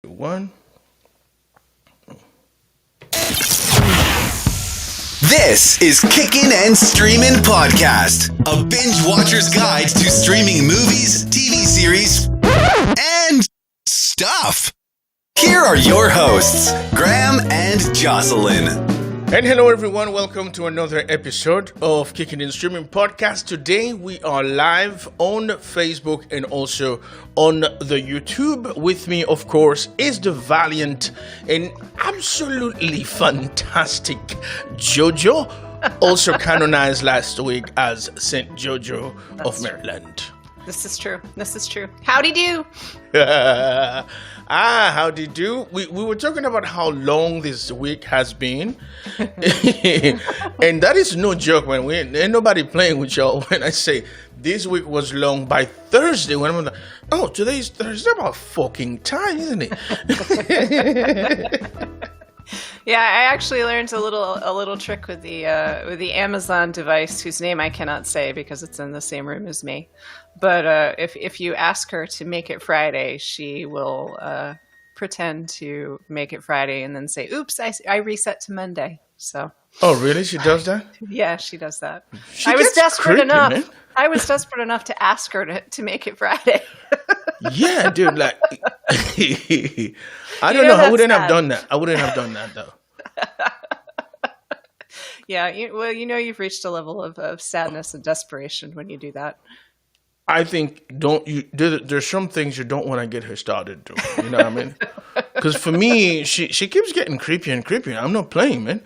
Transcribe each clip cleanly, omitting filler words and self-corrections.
One. This is Kickin and Streamin podcast, a binge watcher's guide to streaming movies, TV series, and stuff. Here are your hosts, Graham and Jocelyn. And hello everyone, welcome to another episode of Kickin and Streamin podcast. Today we are live on Facebook and also on the YouTube. With me, of course, is the valiant and absolutely fantastic Jojo, also canonized last week as Saint Jojo of Maryland. This is true. Howdy do. Howdy do. We were talking about how long this week has been. And that is no joke, man. Ain't nobody playing with y'all when I say this week was long. By Thursday, when I'm like, oh, today's Thursday, about fucking time, isn't it? Yeah, I actually learned a little trick with the Amazon device, whose name I cannot say because it's in the same room as me. But if you ask her to make it Friday, she will pretend to make it Friday and then say, "Oops, I reset to Monday." So. Oh, really? She does that? Yeah, she does that. I was desperate enough to ask her to make it Friday. Yeah, dude. Like, I don't know. I wouldn't have done that. I wouldn't have done that though. Yeah, you've reached a level of sadness and desperation when you do that. I think there's some things you don't want to get her started doing. You know what I mean? Because for me, she keeps getting creepier and creepier. I'm not playing, man.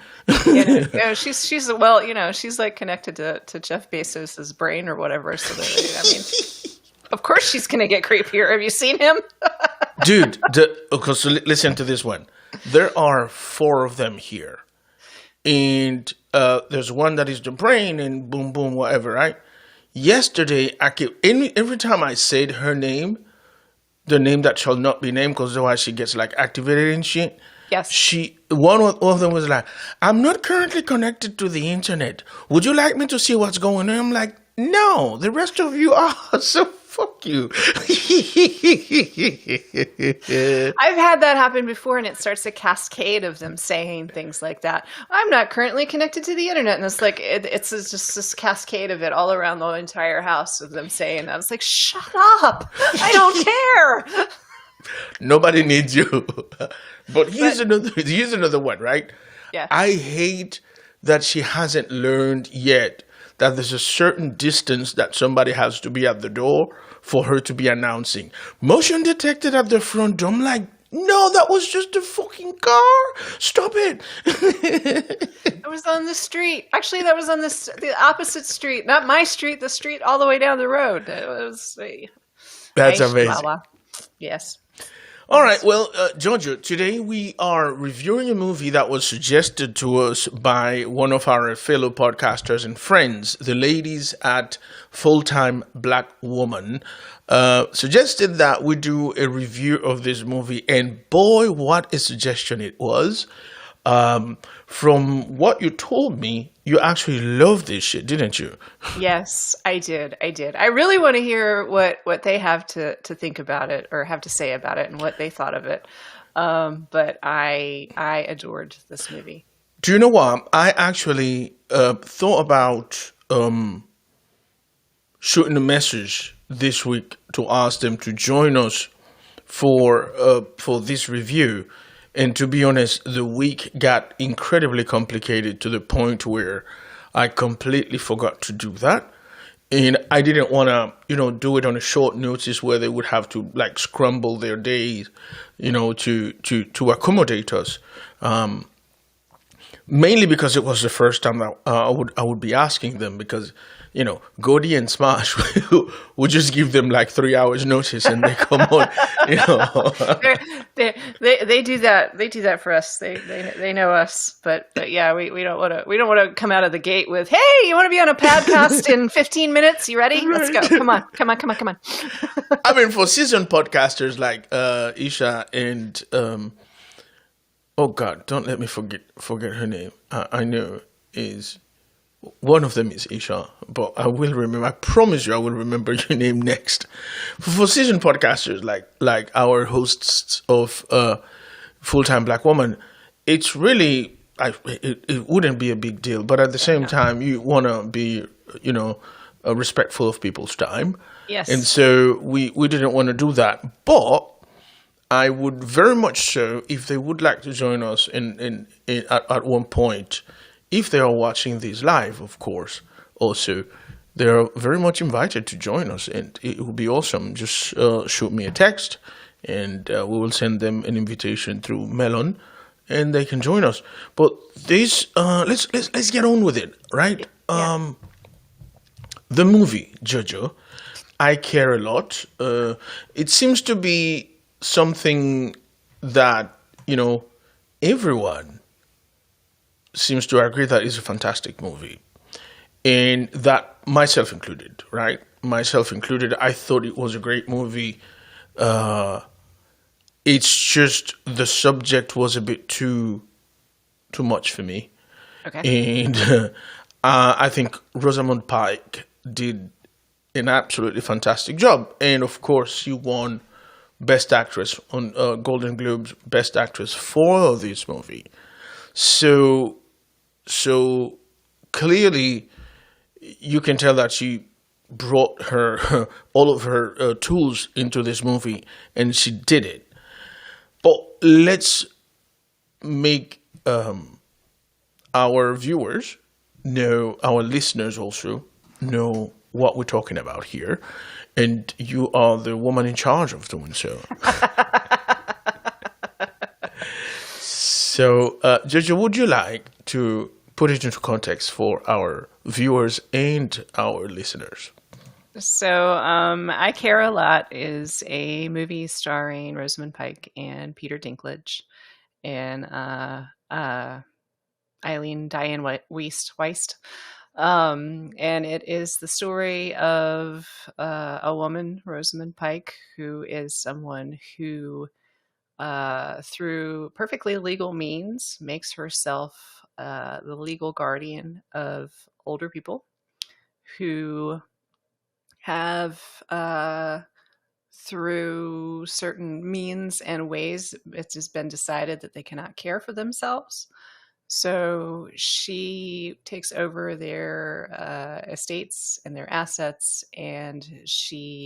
She's like connected to Jeff Bezos's brain or whatever. So of course she's gonna get creepier. Have you seen him? Dude, so listen to this one. There are 4 of them here, and there's one that is the brain, and boom, boom, whatever, right? Yesterday, every time I said her name, the name that shall not be named, because otherwise she gets like activated and shit. Yes. One of them was like, "I'm not currently connected to the internet. Would you like me to see what's going on?" I'm like, "No, the rest of you are, so fuck you." I've had that happen before, and it starts a cascade of them saying things like that. "I'm not currently connected to the internet," and it's like it's just this cascade of it all around the entire house of them saying that. It's like, shut up! I don't care. Nobody needs you. But here's another one, right? Yeah. I hate that she hasn't learned yet that there's a certain distance that somebody has to be at the door for her to be announcing, "Motion detected at the front door." I'm like, no, that was just a fucking car. Stop it. It was on the street. Actually, that was on the opposite street. Not my street, the street all the way down the road. It was... That's amazing. Yes. All right, well, Jojo, today we are reviewing a movie that was suggested to us by one of our fellow podcasters and friends, the ladies at Full-Time Black Woman, suggested that we do a review of this movie, and boy, what a suggestion it was. From what you told me, you actually loved this shit, didn't you? Yes, I did. I really want to hear what they have to think about it or have to say about it and what they thought of it. But I adored this movie. Do you know what? I actually thought about shooting a message this week to ask them to join us for this review. And to be honest, the week got incredibly complicated to the point where I completely forgot to do that. And I didn't want to, do it on a short notice where they would have to like scramble their days, to accommodate us. Mainly because it was the first time that I would be asking them, because Goldie and Smash would just give them like 3 hours notice and they come on. They do that. They do that for us. They know us. But yeah, we don't want to come out of the gate with, "Hey, you want to be on a podcast in 15 minutes? You ready? Let's go. Come on. I mean, for seasoned podcasters like Isha and oh God, don't let me forget her name. I know is One of them is Isha, but I will remember. I promise you, I will remember your name next. For seasoned podcasters like our hosts of Full Time Black Woman, it's really it wouldn't be a big deal. But at the same time, you want to be respectful of people's time. Yes. And so we didn't want to do that, but I would very much so if they would like to join us at one point. If they are watching this live, of course, also, they are very much invited to join us, and it would be awesome. Just shoot me a text, and we will send them an invitation through Melon, and they can join us. But this, let's get on with it, right? Yeah. The movie Jojo, I Care a Lot. It seems to be something that everyone seems to agree that it's a fantastic movie, and that myself included, right? Myself included, I thought it was a great movie. It's just the subject was a bit too much for me, Okay. and I think Rosamund Pike did an absolutely fantastic job, and of course, she won Best Actress on Golden Globes Best Actress for this movie. So clearly, you can tell that she brought her all of her tools into this movie, and she did it. But let's make our viewers know, our listeners also know what we're talking about here, and you are the woman in charge of doing so. So, Jojo, would you like to put it into context for our viewers and our listeners? So, I Care a Lot is a movie starring Rosamund Pike and Peter Dinklage and Eileen Diane Weist. And it is the story of a woman, Rosamund Pike, who is someone who, through perfectly legal means, makes herself the legal guardian of older people who have, through certain means and ways, it has been decided that they cannot care for themselves. So she takes over their estates and their assets, and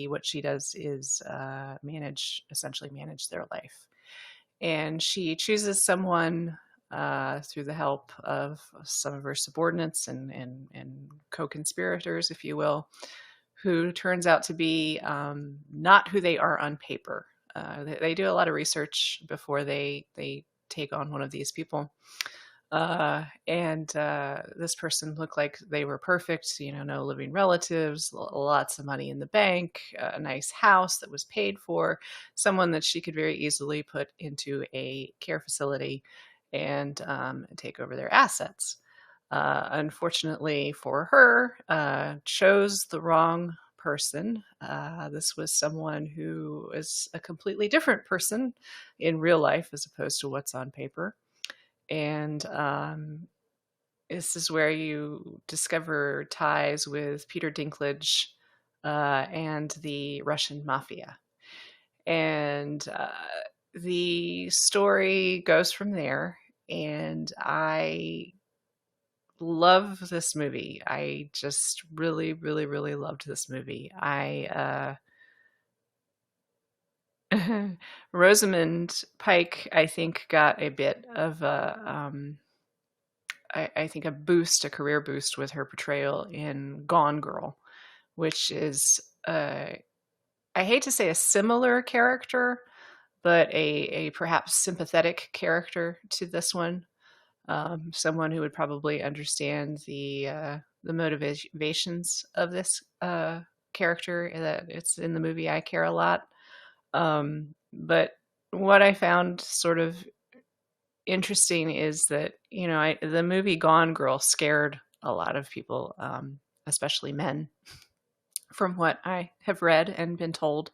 what she does is essentially manage their life. And she chooses someone through the help of some of her subordinates and co-conspirators, if you will, who turns out to be not who they are on paper. They do a lot of research before they take on one of these people. And this person looked like they were perfect, no living relatives, lots of money in the bank, a nice house that was paid for, someone that she could very easily put into a care facility and take over their assets. Unfortunately for her, chose the wrong person. This was someone who is a completely different person in real life as opposed to what's on paper. And this is where you discover ties with Peter Dinklage and the Russian mafia. And the story goes from there. And I love this movie. I just really, really, really loved this movie. Rosamund Pike, I think, got a bit of I think a career boost with her portrayal in Gone Girl, which is, I hate to say a similar character, but a perhaps sympathetic character to this one. Someone who would probably understand the motivations of this character that it's in the movie I Care a Lot. But what I found sort of interesting is that, the movie Gone Girl scared a lot of people, especially men, from what I have read and been told.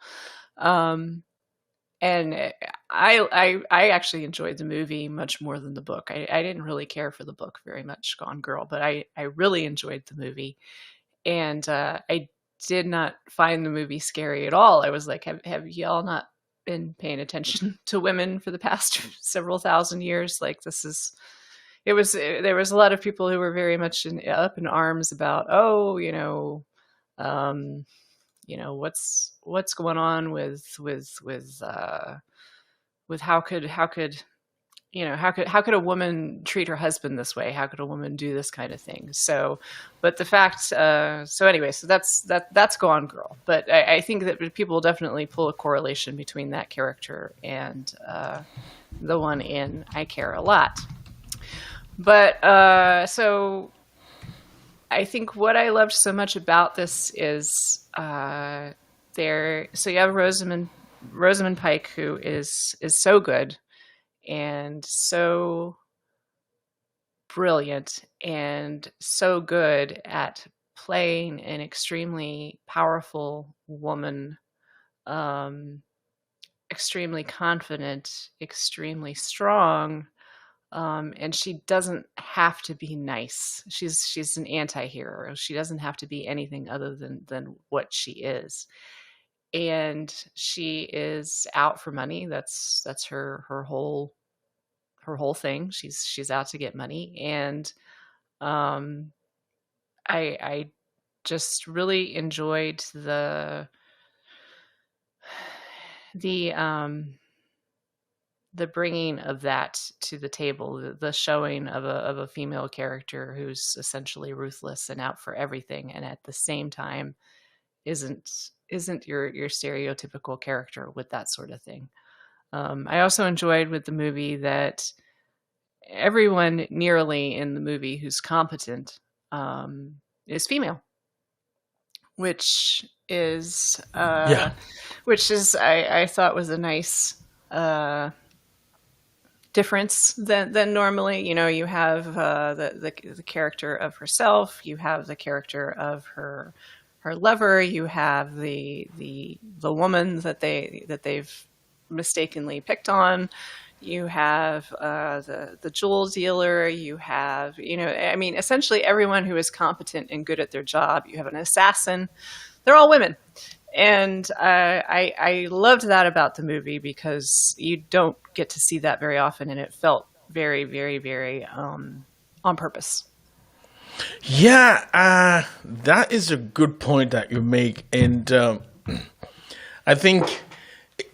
And I actually enjoyed the movie much more than the book. I didn't really care for the book very much, Gone Girl, but I really enjoyed the movie. And I did not find the movie scary at all. I was like, have y'all not been paying attention to women for the past several thousand years? Like, there was a lot of people who were very much up in arms about, what's going on with how could a woman treat her husband this way? How could a woman do this kind of thing? So, but the fact, so anyway, so that's Gone Girl. But I think that people definitely pull a correlation between that character and the one in I Care a Lot. But so I think what I loved so much about this is so you have Rosamund Pike, who is so good and so brilliant and so good at playing an extremely powerful woman, extremely confident, extremely strong. And she doesn't have to be nice. She's an anti-hero. She doesn't have to be anything other than what she is. And she is out for money. That's her whole thing. She's out to get money. And I just really enjoyed the bringing of that to the table, the showing of a female character who's essentially ruthless and out for everything, and at the same time isn't your stereotypical character with that sort of thing. I also enjoyed with the movie that everyone nearly in the movie who's competent is female, which is I thought was a nice difference than normally. You have the character of herself, you have the character of her lover, you have the woman that they've mistakenly picked on, you have the jewel dealer, you have essentially everyone who is competent and good at their job. You have an assassin. They're all women. And I loved that about the movie, because you don't get to see that very often, and it felt very, very, very on purpose. Yeah, that is a good point that you make. And I think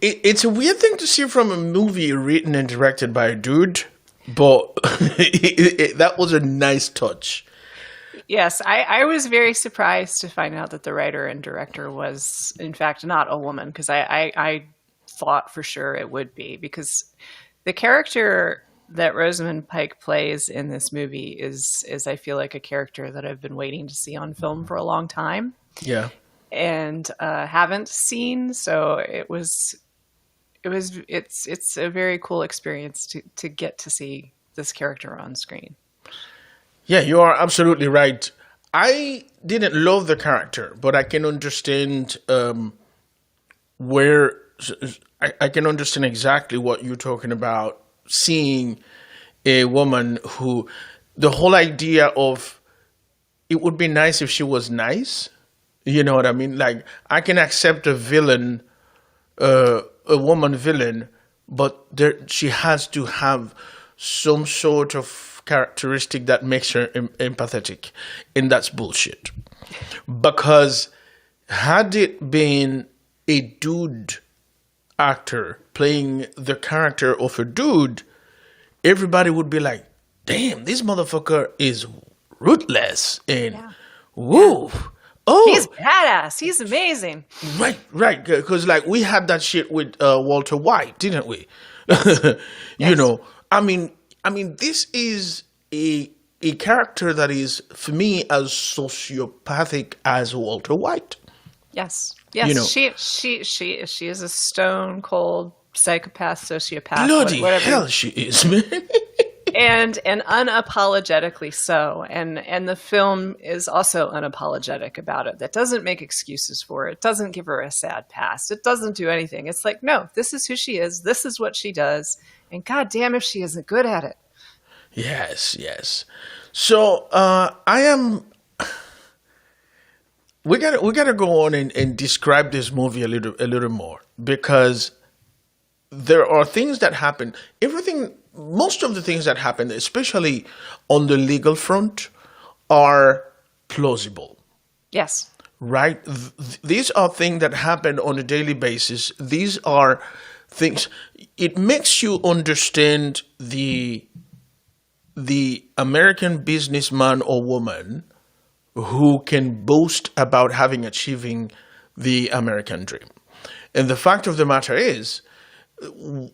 it's a weird thing to see from a movie written and directed by a dude, but that was a nice touch. Yes, I was very surprised to find out that the writer and director was, in fact, not a woman, because I thought for sure it would be, because the character that Rosamund Pike plays in this movie is I feel like a character that I've been waiting to see on film for a long time. Yeah. And haven't seen, so it's a very cool experience to get to see this character on screen. Yeah, you are absolutely right. I didn't love the character, but I can understand where I can understand exactly what you're talking about. Seeing a woman who, the whole idea of, it would be nice if she was nice. You know what I mean? Like, I can accept a villain, a woman villain, but she has to have some sort of characteristic that makes her empathetic, and that's bullshit. Because had it been a dude actor playing the character of a dude, everybody would be like, damn, this motherfucker is ruthless and woo. Oh, he's badass. He's amazing. Right. Because like we had that shit with Walter White, didn't we? You know, I mean, this is a character that is, for me, as sociopathic as Walter White. Yes. You know, she is a stone cold psychopath, sociopath. Bloody whatever. hell, she is, man. and unapologetically so. And the film is also unapologetic about it. That doesn't make excuses for it. Doesn't give her a sad past. It doesn't do anything. It's like, no, this is who she is. This is what she does. And God damn if she isn't good at it. Yes. So we gotta go on and describe this movie a little more, because there are things that happen. Most of the things that happen, especially on the legal front, are plausible. Yes. Right? These are things that happen on a daily basis. These are things. It makes you understand the American businessman or woman who can boast about achieving the American dream. And the fact of the matter is,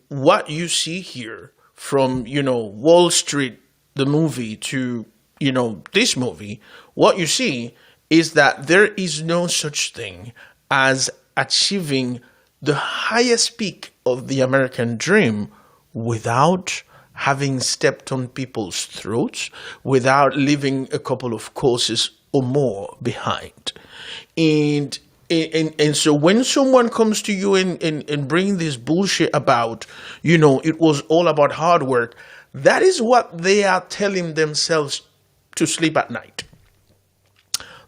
what you see here, from, Wall Street, the movie, to, this movie, what you see is that there is no such thing as achieving the highest peak of the American dream without having stepped on people's throats, without leaving a couple of courses or more behind. And so when someone comes to you and bring this bullshit about, it was all about hard work, that is what they are telling themselves to sleep at night.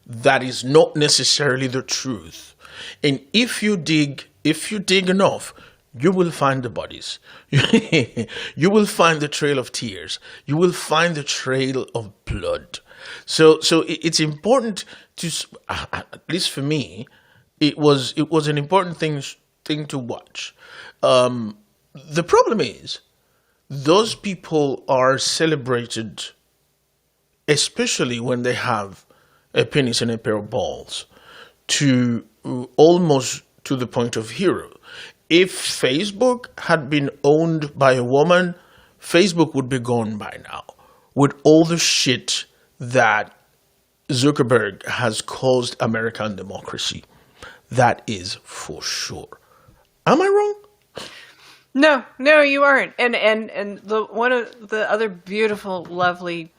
That is not necessarily the truth. And if you dig enough, you will find the bodies. You will find the trail of tears. You will find the trail of blood. So it's important to, at least for me, it was an important thing to watch. The problem is, those people are celebrated, especially when they have a penis and a pair of balls, to almost to the point of hero. If Facebook had been owned by a woman, Facebook would be gone by now, with all the shit that Zuckerberg has caused American democracy. That is for sure. Am I wrong? No, you aren't. And one of the other beautiful, lovely,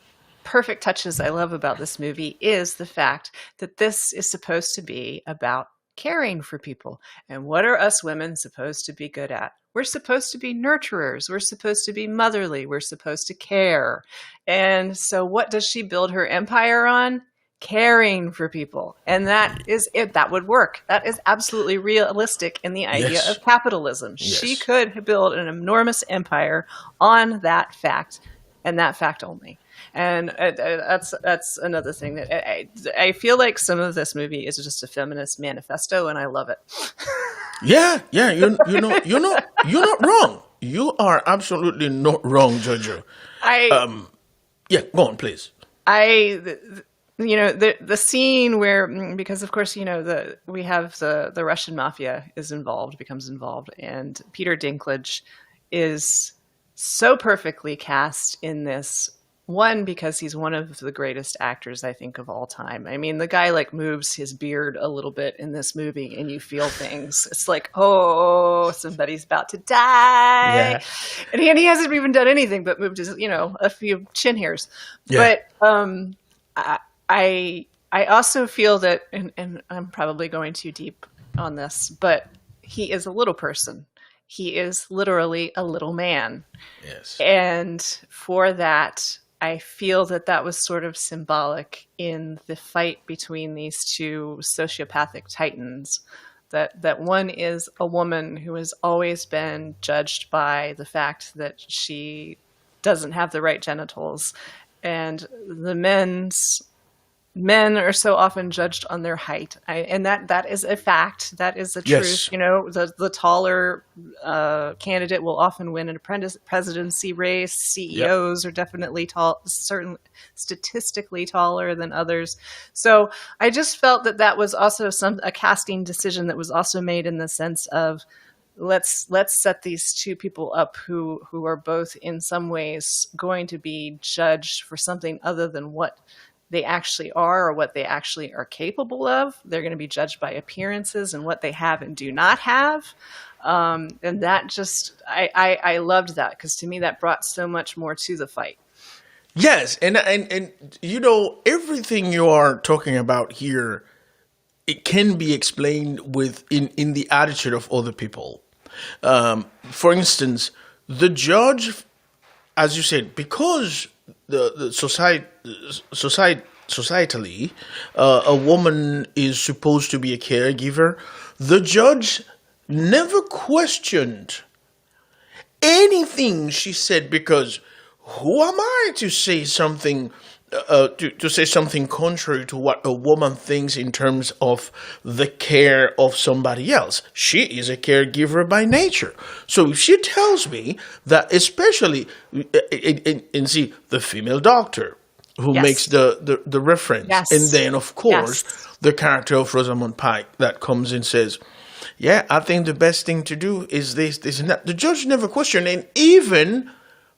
perfect touches I love about this movie is the fact that this is supposed to be about caring for people. And what are us women supposed to be good at? We're supposed to be nurturers. We're supposed to be motherly. We're supposed to care. And so what does she build her empire on? Caring for people. And that is it. That would work. That is absolutely realistic in the idea of capitalism. Yes. She could build an enormous empire on that fact, and that fact only. And that's another thing that I feel like some of this movie is just a feminist manifesto, and I love it. Yeah, you're not wrong. You are absolutely not wrong, Jojo. Go on, please. The scene where, because of course, we have the Russian mafia becomes involved, and Peter Dinklage is so perfectly cast in this. One, because he's one of the greatest actors, I think, of all time. I mean, the guy moves his beard a little bit in this movie, and you feel things. It's like, oh, somebody's about to die. Yeah. And he hasn't even done anything but moved his, a few chin hairs. Yeah. But I also feel that, and I'm probably going too deep on this, but he is a little person. He is literally a little man. Yes. And for that, I feel that was sort of symbolic in the fight between these two sociopathic titans. That one is a woman who has always been judged by the fact that she doesn't have the right genitals, and the men are so often judged on their height, and that is a fact. That is the truth. Yes. The taller candidate will often win an presidency race. CEOs are definitely tall, certain statistically taller than others. So I just felt that was also a casting decision that was also made in the sense of, let's set these two people up who are both in some ways going to be judged for something other than what they actually are or what they actually are capable of. They're going to be judged by appearances and what they have and do not have. And that just, I loved that, because to me that brought so much more to the fight. Yes, and you know, everything you are talking about here, it can be explained with in the attitude of other people. For instance, the judge, as you said, because the societally, a woman is supposed to be a caregiver, the judge never questioned anything she said, because who am I to say something to say something contrary to what a woman thinks in terms of the care of somebody else? She is a caregiver by nature. So if she tells me that, especially and see the female doctor who Yes. makes the reference, Yes. and then of course Yes. the character of Rosamund Pike that comes and says, yeah, I think the best thing to do is this, and that. The judge never questioned, and even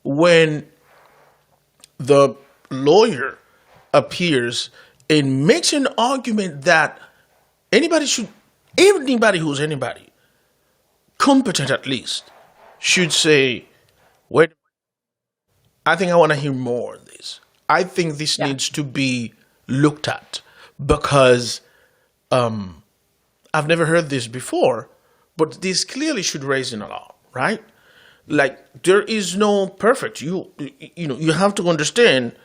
when the lawyer appears and makes an argument that anybody who's anybody, competent at least, should say, wait, I think I want to hear more of this. I think this Yeah. needs to be looked at, because I've never heard this before, but this clearly should raise an alarm, right? Like, there is no perfect. You know, you have to understand.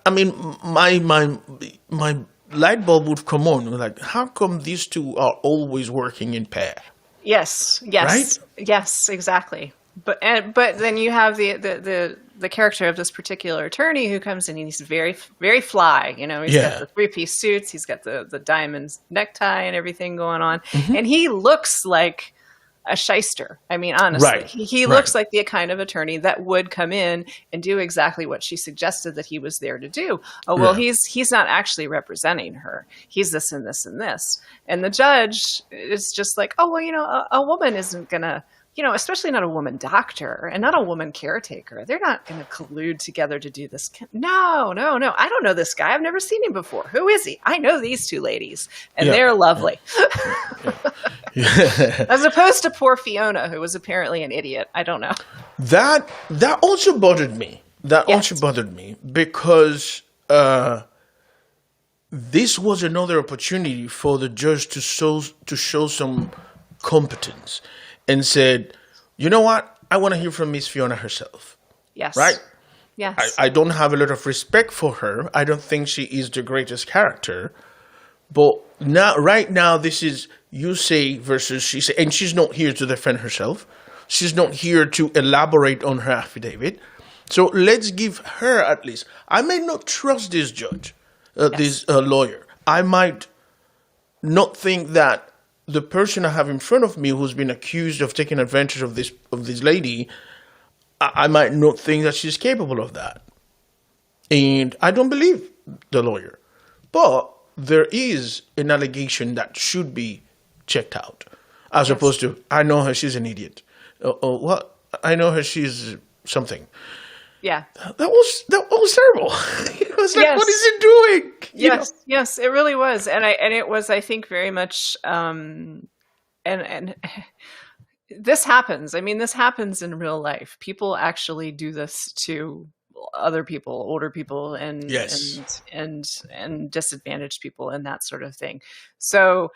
I mean, my light bulb would come on. Like, how come these two are always working in pair? Yes, yes, yes, exactly. But then you have the character of this particular attorney who comes in and he's very, very fly. You know, he's Yeah. got the 3-piece suits, he's got the diamond necktie and everything going on, Mm-hmm. and he looks like a shyster. I mean, honestly, Right, he right. looks like the kind of attorney that would come in and do exactly what she suggested that he was there to do. Oh, well, Yeah. he's not actually representing her. He's this and this and this. And the judge is just like, oh, well, you know, a woman isn't gonna, you know, especially not a woman doctor and not a woman caretaker. They're not going to collude together to do this. No. I don't know this guy. I've never seen him before. Who is he? I know these two ladies, and Yeah. they're lovely. Yeah. As opposed to poor Fiona, who was apparently an idiot. I don't know. That also bothered me. That Yes. also bothered me, because this was another opportunity for the judge to show some competence, and said, you know what? I want to hear from Miss Fiona herself. Yes. Right? Yes. I don't have a lot of respect for her. I don't think she is the greatest character. But right now, this is you say versus she say, and she's not here to defend herself. She's not here to elaborate on her affidavit. So let's give her at least. I may not trust this judge, this lawyer. I might not think that the person I have in front of me who's been accused of taking advantage of this lady, I might not think that she's capable of that. And I don't believe the lawyer. But there is an allegation that should be checked out, as opposed to, I know her, she's an idiot. What? I know her, she's something. Yeah. That was terrible. It was like, Yes. what is it doing? You know? Yes, it really was, and it was, I think, very much, and this happens. I mean, this happens in real life. People actually do this to other people, older people, and Yes. and disadvantaged people, and that sort of thing. So,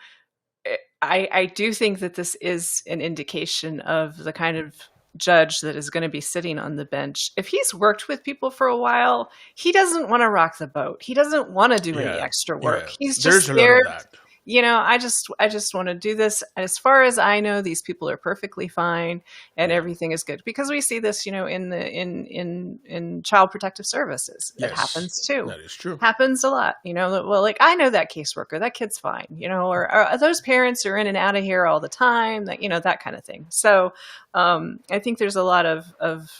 I do think that this is an indication of the kind of judge that is going to be sitting on the bench. If he's worked with people for a while, he doesn't want to rock the boat. He doesn't want to do any extra work. Yeah. He's just There's a lot scared. of that. You know, I just want to do this. As far as I know, these people are perfectly fine and everything is good, because we see this, you know, in child protective services. It Yes, happens too. that is true. Happens a lot, you know. Well, like, I know that caseworker, that kid's fine, you know, or those parents are in and out of here all the time, that, you know, that kind of thing. So I think there's a lot of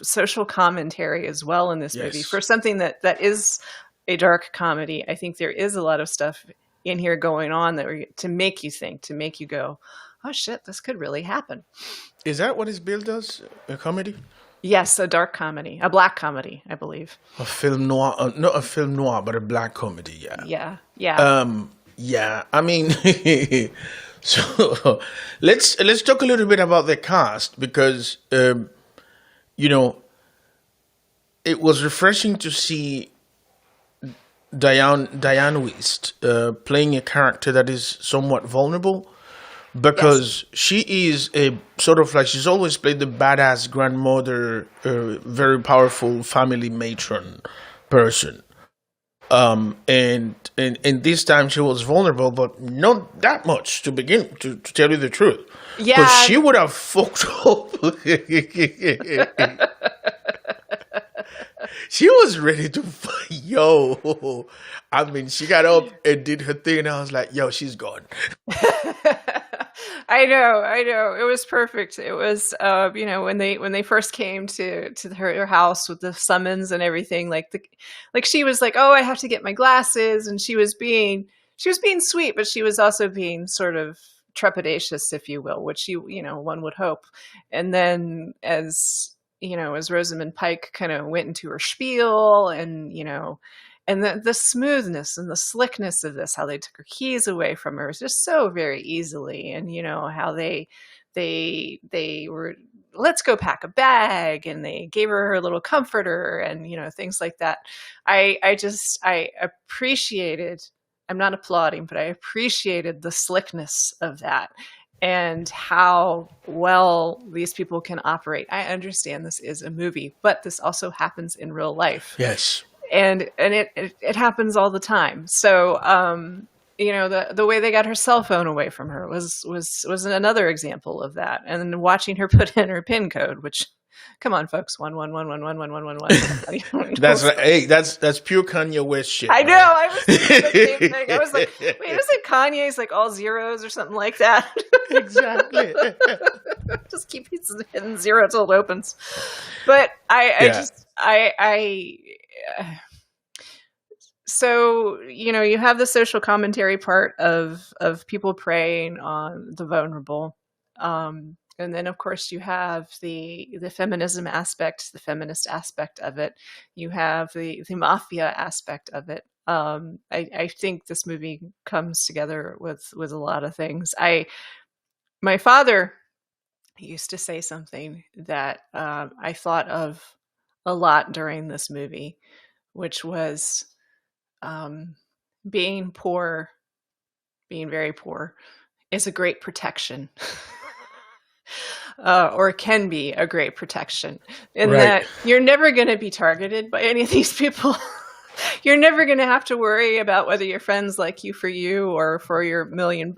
social commentary as well in this movie Yes. for something that is a dark comedy. I think there is a lot of stuff in here going on to make you think, to make you go, oh shit, this could really happen. Is that what his bill does? A comedy? Yes, a dark comedy, a black comedy, I believe. A film noir, not a film noir, but a black comedy. Yeah. Yeah. Yeah. I mean, so let's talk a little bit about the cast, because you know, it was refreshing to see Diane West playing a character that is somewhat vulnerable, because she is a sort of like, she's always played the badass grandmother, very powerful family matron person. And this time she was vulnerable, but not that much to begin to tell you the truth. Yeah, Because she would have fucked up. She was ready to fight. Yo, I mean, she got up and did her thing, and I was like, yo, she's gone. I know. It was perfect. It was, when they first came to her house with the summons and everything, like she was like, oh, I have to get my glasses, and she was being sweet, but she was also being sort of trepidatious, if you will, which one would hope. And then as Rosamund Pike kind of went into her spiel, and and the smoothness and the slickness of this, how they took her keys away from her, was just so very easily. And how they were, let's go pack a bag, and they gave her a little comforter, and things like that. I appreciated, I'm not applauding, but I appreciated the slickness of that and how well these people can operate. I understand this is a movie, but this also happens in real life. Yes. And it happens all the time. So, the way they got her cell phone away from her was another example of that. And then watching her put in her PIN code, which, come on, folks, 111111111. That's pure Kanye West shit. I know. I was thinking the same thing. I was like, wait, isn't Kanye's like all zeros or something like that? Exactly. Just keep hitting zero till it opens. But so you have the social commentary part of people preying on the vulnerable, and then of course you have the feminism aspect, the feminist aspect of it. You have the mafia aspect of it. I think this movie comes together with a lot of things. My father used to say something that I thought of a lot during this movie, which was being poor, being very poor, is a great protection. Or can be a great protection, in that you're never going to be targeted by any of these people. You're never going to have to worry about whether your friends like you or for your $1 million.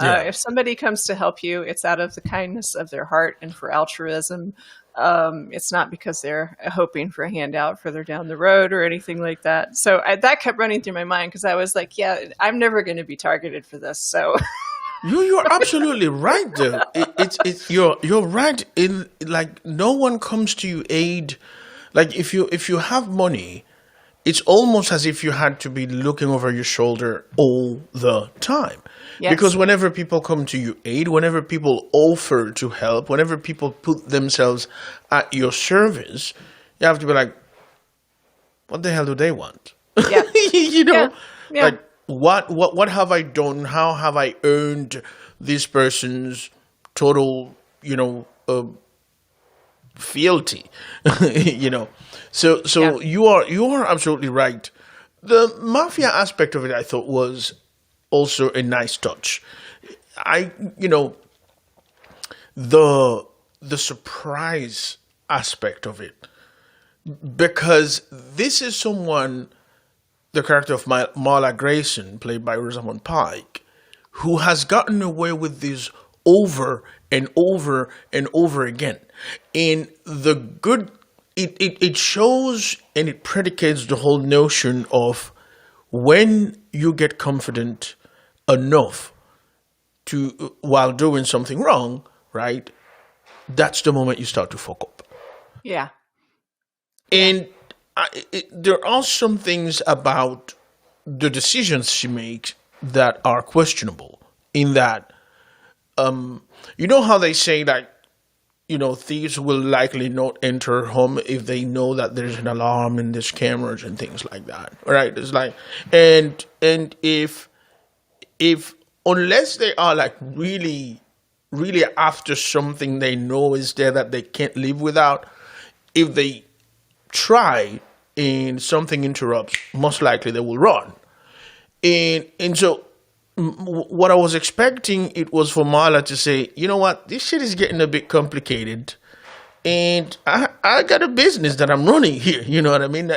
If somebody comes to help you, it's out of the kindness of their heart and for altruism. It's not because they're hoping for a handout further down the road or anything like that. So that kept running through my mind, because I was like, yeah, I'm never going to be targeted for this. So you're absolutely right, though. You're right in, like, no one comes to you aid. Like, if you have money, it's almost as if you had to be looking over your shoulder all the time. Yes. Because whenever people come to you aid, whenever people offer to help, whenever people put themselves at your service, you have to be like, what the hell do they want? Yeah. Yeah. Yeah. Like, what have I done? How have I earned this person's total, fealty? So you are absolutely right. The mafia aspect of it, I thought, was also a nice touch. The surprise aspect of it, because this is someone, the character of Marla Grayson, played by Rosamund Pike, who has gotten away with this over and over and over again. And the good, it shows and it predicates the whole notion of, when you get confident enough to, while doing something wrong, right, that's the moment you start to fuck up. Yeah. And there are some things about the decisions she makes that are questionable, in that, you know how they say that, thieves will likely not enter a home if they know that there's an alarm and there's cameras and things like that, right? It's like, and if unless they are like really, really after something they know is there that they can't live without, if they try and something interrupts, most likely they will run. And so what I was expecting it was for Marla to say, you know what, this shit is getting a bit complicated, and I got a business that I'm running here. You know what I mean?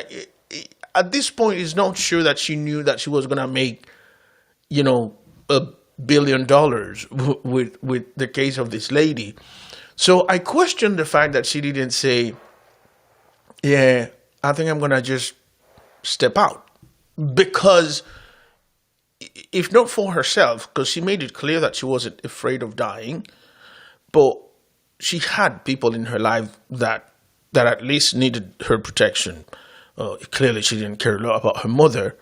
At this point, it's not sure that she knew that she was gonna make, $1 billion with the case of this lady. So I questioned the fact that she didn't say, yeah, I think I'm gonna just step out, because if not for herself, because she made it clear that she wasn't afraid of dying, but she had people in her life that at least needed her protection. Clearly, she didn't care a lot about her mother,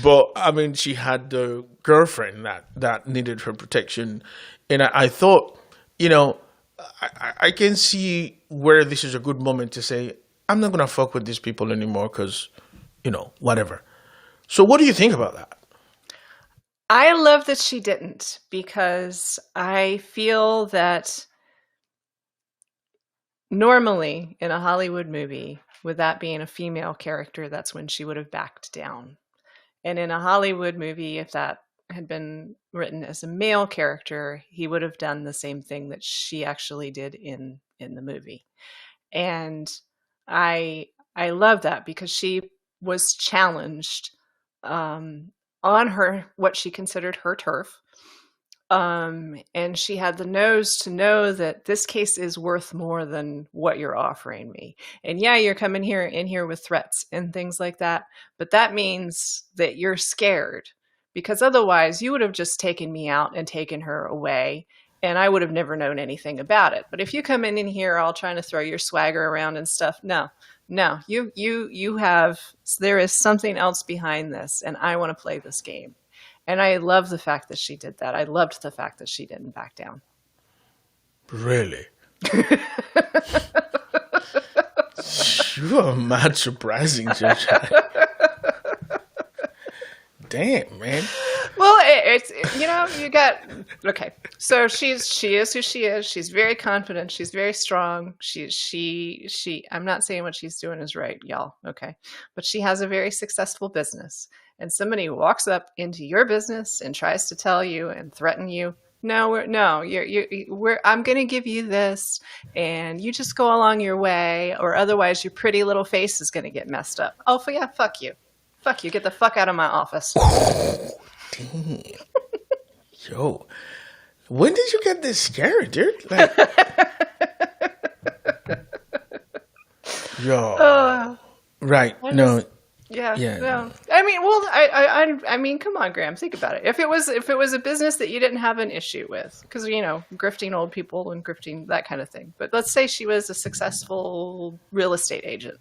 But I mean, she had the girlfriend that needed her protection, and I thought, I can see where this is a good moment to say, I'm not gonna fuck with these people anymore because, whatever. So, what do you think about that? I love that she didn't, because I feel that normally in a Hollywood movie, with that being a female character, that's when she would have backed down. And in a Hollywood movie, if that had been written as a male character, he would have done the same thing that she actually did in the movie. And I love that, because she was challenged on what she considered her turf. And she had the nose to know that this case is worth more than what you're offering me. And yeah, you're coming in here with threats and things like that, but that means that you're scared, because otherwise you would have just taken me out and taken her away, and I would have never known anything about it. But if you come in here all trying to throw your swagger around and stuff, no, there is something else behind this, and I want to play this game. And I love the fact that she did that. I loved the fact that she didn't back down. Really? You are mad surprising, Georgia. Damn, man. Well, you got, okay. So she is who she is. She's very confident. She's very strong. I'm not saying what she's doing is right, y'all. Okay. But she has a very successful business. And somebody walks up into your business and tries to tell you and threaten you, I'm going to give you this, and you just go along your way, or otherwise your pretty little face is going to get messed up. Oh, yeah, fuck you. Fuck you. Get the fuck out of my office. Oh, damn. Yo, when did you get this scary, dude? Like, yo. Right. No. Yeah. No. I mean, come on, Graham, think about it. If it was a business that you didn't have an issue with, because grifting old people and grifting, that kind of thing. But let's say she was a successful real estate agent,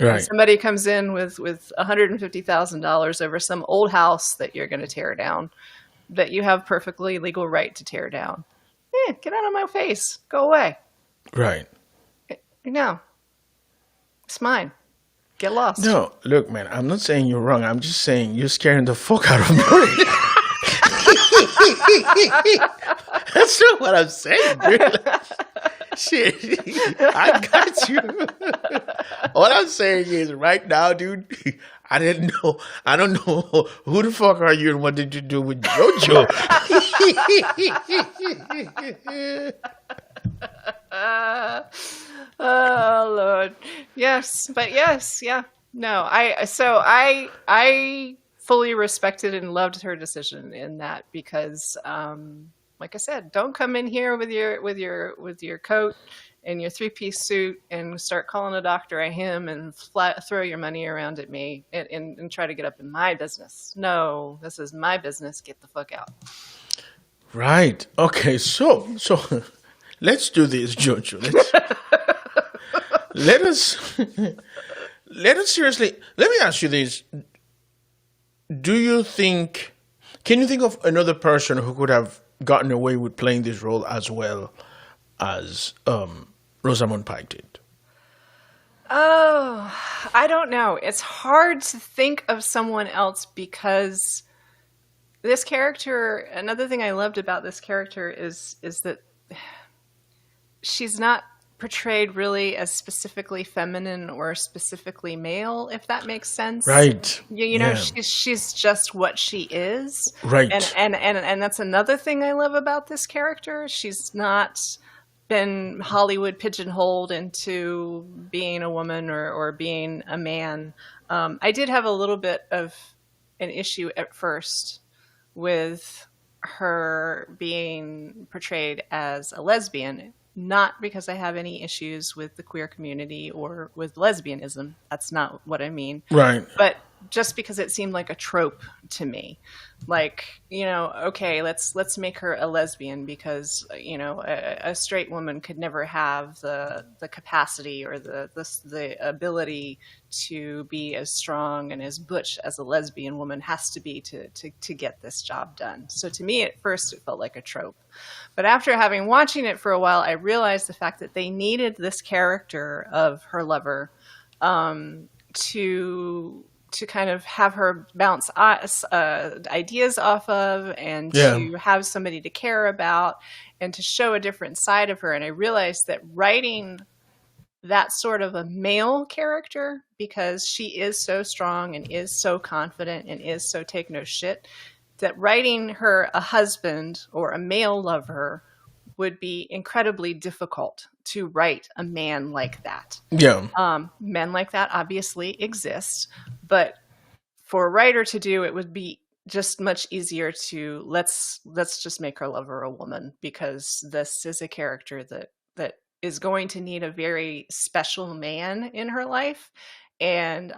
right? And somebody comes in with $150,000 over some old house that you're going to tear down, that you have perfectly legal right to tear down. Get out of my face. Go away. Right. No, it's mine. Get lost. No, look, man, I'm not saying you're wrong. I'm just saying you're scaring the fuck out of me. That's not what I'm saying, dude. Shit, I got you. What I'm saying is, right now, dude, I don't know who the fuck are you and what did you do with JoJo? Oh Lord, yes, but yes, yeah, no. I fully respected and loved her decision in that, because, like I said, don't come in here with your coat and your 3-piece suit and start calling a doctor a him and throw your money around at me and try to get up in my business. No, this is my business. Get the fuck out. Right. Okay. So. Let's do this, Jojo. Let us seriously. Let me ask you this: can you think of another person who could have gotten away with playing this role as well as Rosamund Pike did? Oh, I don't know. It's hard to think of someone else, because this character. Another thing I loved about this character is that she's not portrayed really as specifically feminine or specifically male, if that makes sense. Right. You know, she's just what she is. Right. And that's another thing I love about this character. She's not been Hollywood pigeonholed into being a woman or being a man. I did have a little bit of an issue at first with her being portrayed as a lesbian, not because I have any issues with the queer community or with lesbianism. That's not what I mean. Right. But just because it seemed like a trope to me. Like, you know, okay, let's make her a lesbian because, you know, a straight woman could never have the capacity or the ability to be as strong and as butch as a lesbian woman has to be to get this job done. So to me, at first, it felt like a trope. But after watching it for a while, I realized the fact that they needed this character of her lover to kind of have her bounce ideas off of and to have somebody to care about and to show a different side of her. And I realized that writing that sort of a male character, because she is so strong and is so confident and is so take no shit, that writing her a husband or a male lover would be incredibly difficult to write a man like that. Yeah. Men like that obviously exist, but for a writer to do, it would be just much easier to let's just make her lover a woman, because this is a character that is going to need a very special man in her life. And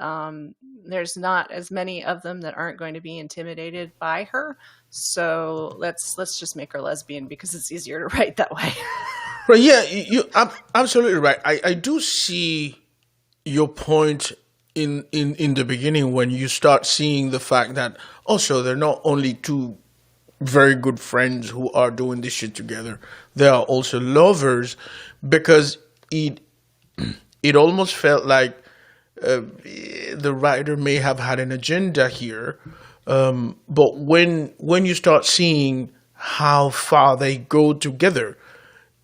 there's not as many of them that aren't going to be intimidated by her. So let's just make her lesbian because it's easier to write that way. Right. Yeah, I'm absolutely right. I do see your point in the beginning when you start seeing the fact that also they're not only two very good friends who are doing this shit together. They are also lovers, because it almost felt like the writer may have had an agenda here, but when you start seeing how far they go together,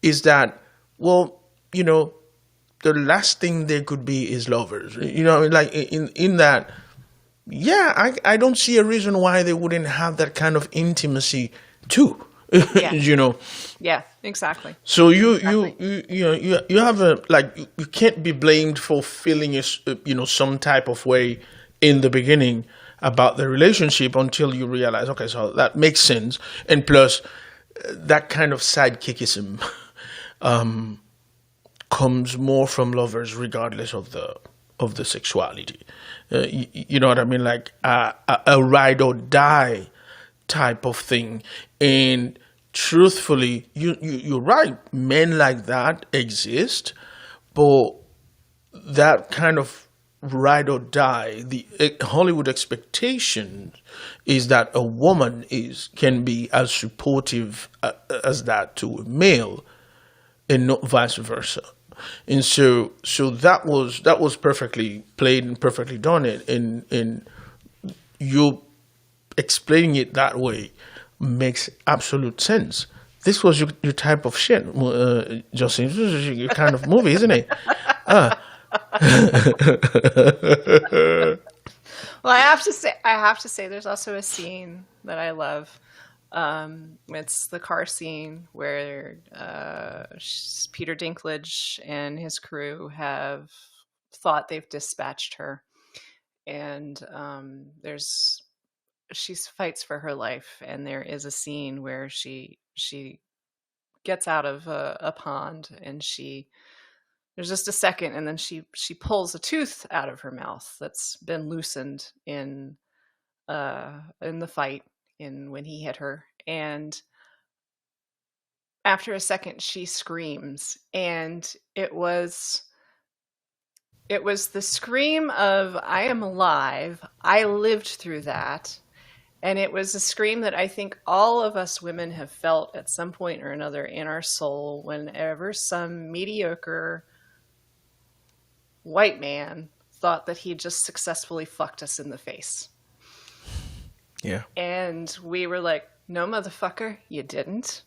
is that, well, you know, the last thing they could be is lovers. You know, like in that, yeah, I don't see a reason why they wouldn't have that kind of intimacy too. Yeah. You know. Yeah, exactly. So you have a, like, you can't be blamed for feeling some type of way in the beginning about the relationship until you realize, okay, so that makes sense. And plus, that kind of sidekickism comes more from lovers regardless of the sexuality. You know what I mean? Like a ride or die type of thing. And truthfully, you're right. Men like that exist, but that kind of ride or die, the Hollywood expectation is that a woman can be as supportive as that to a male, and not vice versa. And so that was perfectly played and perfectly done. And you explaining it that way makes absolute sense. This was your type of shit, Jocelyn. This is your kind of movie, isn't it? Well, I have to say, there's also a scene that I love. It's the car scene where Peter Dinklage and his crew have thought they've dispatched her, and she fights for her life, and there is a scene where she gets out of a pond, and there's just a second, and then she pulls a tooth out of her mouth that's been loosened in the fight when he hit her. And after a second, she screams, and it was the scream of, I am alive, I lived through that. And it was a scream that I think all of us women have felt at some point or another in our soul whenever some mediocre white man thought that he just successfully fucked us in the face. Yeah. And we were like, no, motherfucker, you didn't.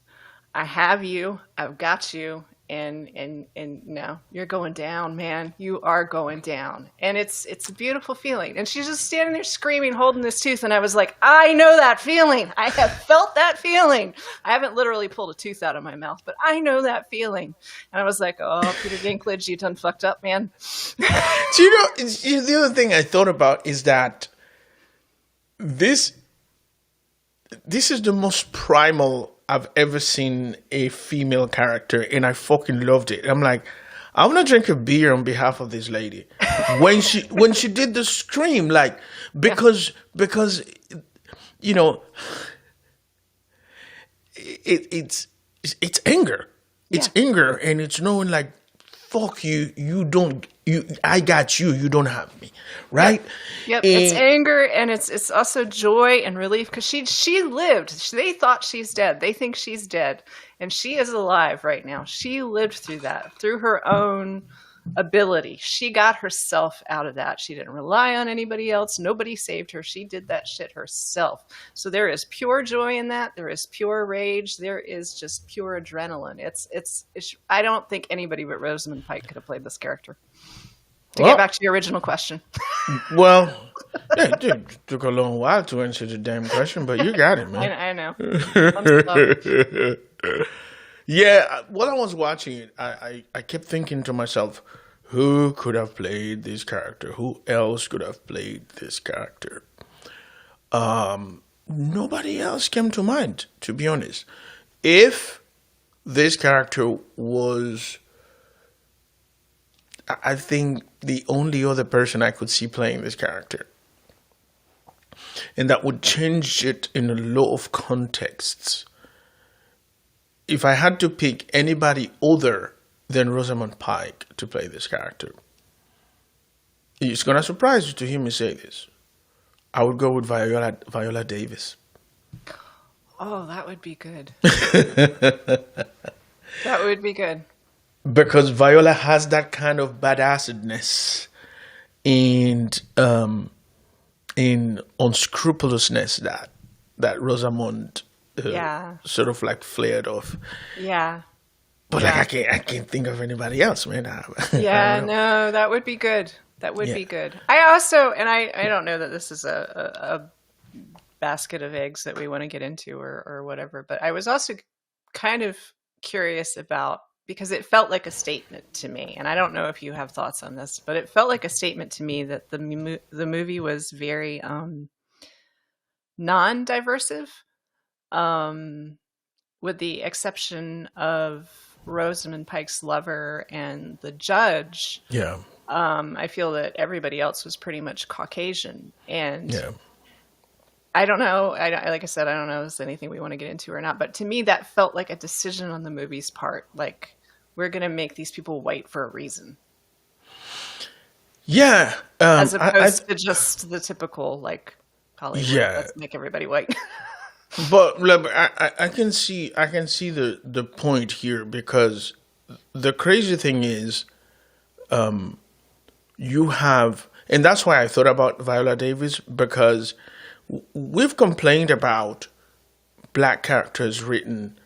I have you. I've got you. and no, you're going down, man. You are going down. And it's a beautiful feeling. And she's just standing there screaming, holding this tooth. And I was like, I know that feeling. I have felt that feeling. I haven't literally pulled a tooth out of my mouth, but I know that feeling. And I was like, oh, Peter Dinklage, you done fucked up, man. So, the other thing I thought about is that this is the most primal I've ever seen a female character, and I fucking loved it. I'm like, I want to drink a beer on behalf of this lady when she did the scream, like because you know it's anger, it's anger, and it's knowing like, fuck you, I got you, you don't have me, right? Yep. It's anger, and it's also joy and relief, because she lived. They thought she's dead. They think she's dead, and she is alive right now. She lived through that, through her own ability. She got herself out of that. She didn't rely on anybody else. Nobody saved her. She did that shit herself. So there is pure joy in that. There is pure rage. There is just pure adrenaline. It's I don't think anybody but Rosamund Pike could have played this character. To get back to your original question. Well, it took a long while to answer the damn question, but you got it, man. I know. I'm slow. Yeah, while I was watching it, I kept thinking to myself, who could have played this character? Who else could have played this character? Nobody else came to mind, to be honest. If this character was, I think, the only other person I could see playing this character, and that would change it in a lot of contexts. If I had to pick anybody other than Rosamund Pike to play this character, it's going to surprise you to hear me say this. I would go with Viola Davis. Oh, that would be good. That would be good. Because Viola has that kind of badassedness and in unscrupulousness that Rosamund sort of like flared off. Yeah. But like I can't think of anybody else, man. No, that would be good. That would be good. I also, and I don't know that this is a basket of eggs that we want to get into or whatever, but I was also kind of curious about, because it felt like a statement to me, and I don't know if you have thoughts on this, but it felt like a statement to me that the movie was very non-diversive, with the exception of Rosamund Pike's lover and the judge. Yeah. I feel that everybody else was pretty much Caucasian, and I don't know. Like I said, I don't know if there's anything we want to get into or not, but to me that felt like a decision on the movie's part. Like, we're going to make these people white for a reason. Yeah. As opposed to just the typical, like, Hollywood, let's make everybody white. But I can see the point here, because the crazy thing is, you have, and that's why I thought about Viola Davis, because we've complained about black characters written,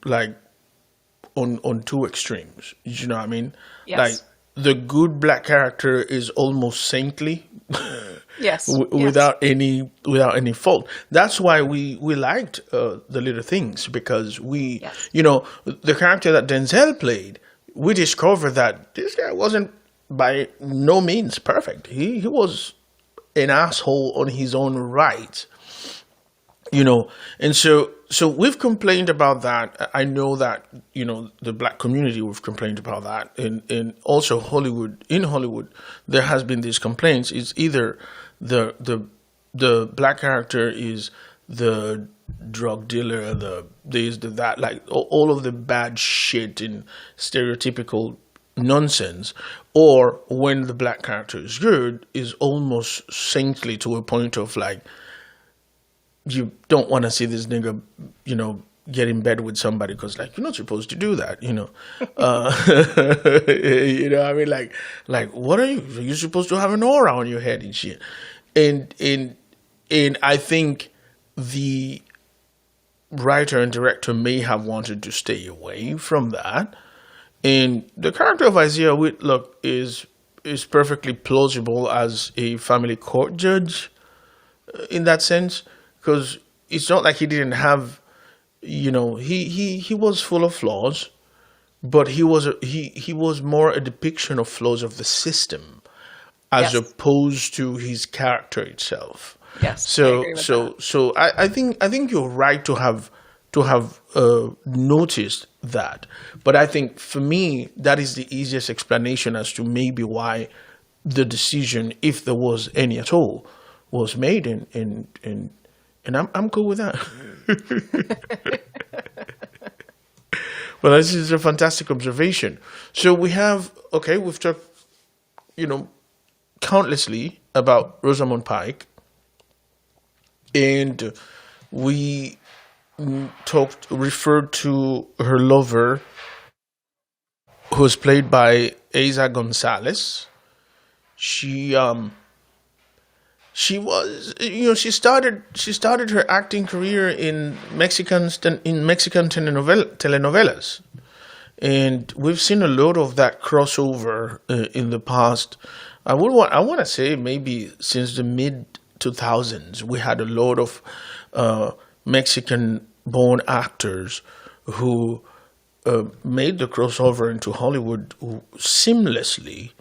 like on two extremes. You know what I mean? Yes. Like, the good black character is almost saintly. Yes. Without any fault. That's why we liked The Little Things, because the character that Denzel played, we discovered that this guy wasn't by no means perfect. He was an asshole on his own right. And so we've complained about that. I know that, the black community, we've complained about that. And also in Hollywood, there has been these complaints. It's either the black character is the drug dealer, the this, the that, like all of the bad shit and stereotypical nonsense, or when the black character is good, is almost saintly to a point of like, you don't want to see this nigga, get in bed with somebody, because like, you're not supposed to do that, I mean, like what are you supposed to have an aura on your head and shit, and I think writer and director may have wanted to stay away from that. And the character of Isaiah Whitlock is perfectly plausible as a family court judge in that sense, because it's not like he didn't have, he was full of flaws, but he was more a depiction of flaws of the system as Yes. opposed to his character itself. Yes. I So agree with so that. so I think you're right to have noticed that, but I think for me that is the easiest explanation as to maybe why the decision, if there was any at all, was made, and I'm cool with that. Well, this is a fantastic observation. So we've talked, countlessly about Rosamund Pike, and we referred to her lover, who was played by Eiza Gonzalez. She started her acting career in Mexican telenovelas, and we've seen a lot of that crossover in the past. I want to say maybe since the mid 2000s, we had a lot of Mexican-born actors who made the crossover into Hollywood seamlessly,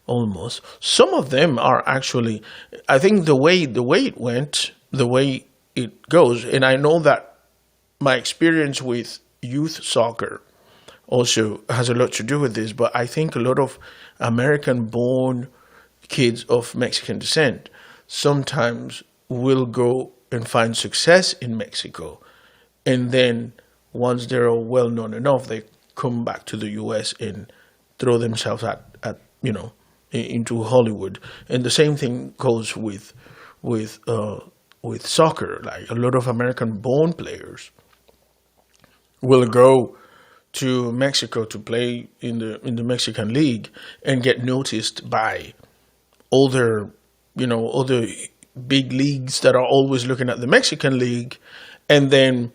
almost. Some of them are actually, I think the way it went, the way it goes, and I know that my experience with youth soccer also has a lot to do with this, but I think a lot of American-born kids of Mexican descent sometimes will go and find success in Mexico, and then once they're well known enough, they come back to the U.S. and throw themselves into Hollywood. And the same thing goes with soccer. Like, a lot of American-born players will go to Mexico to play in the Mexican League and get noticed by other big leagues that are always looking at the Mexican League, and then,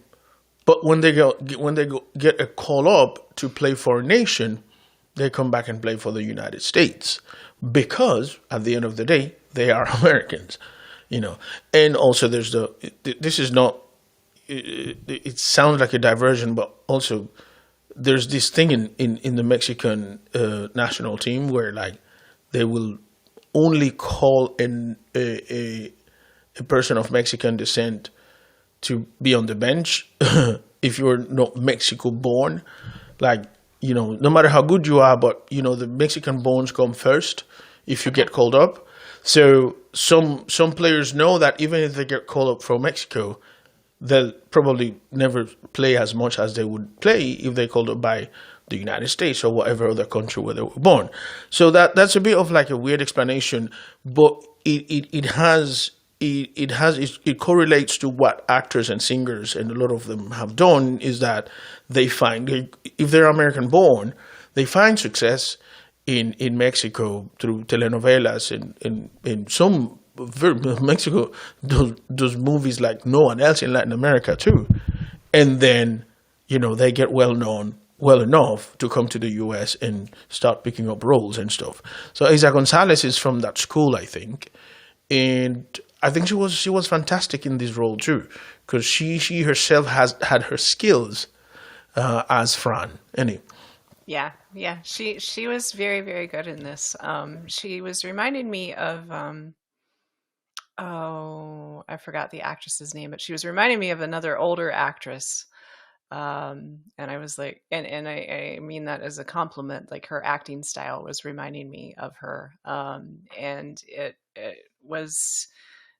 but when they get a call up to play for a nation, they come back and play for the United States, because at the end of the day they are Americans, And also there's this is not. It sounds like a diversion, but also there's this thing in the Mexican national team where, like, they will only call a person of Mexican descent to be on the bench if you're not Mexico born. Like, no matter how good you are, but the Mexican bones come first if you get called up. So some players know that even if they get called up from Mexico, they'll probably never play as much as they would play if they called up by the United States or whatever other country where they were born. So that's a bit of like a weird explanation, but it correlates to what actors and singers, and a lot of them have done, is that they find, if they're American born, they find success in Mexico through telenovelas, and in some Mexico does movies like no one else in Latin America too, and then they get well known well enough to come to the U.S. and start picking up roles and stuff. So Eiza Gonzalez is from that school, I think, and I think she was fantastic in this role too, because she herself had her skills as Fran. Anyway. Yeah. She was very, very good in this. She was reminding me of I forgot the actress's name, but she was reminding me of another older actress. And I was like, and I mean that as a compliment, like her acting style was reminding me of her. And it was,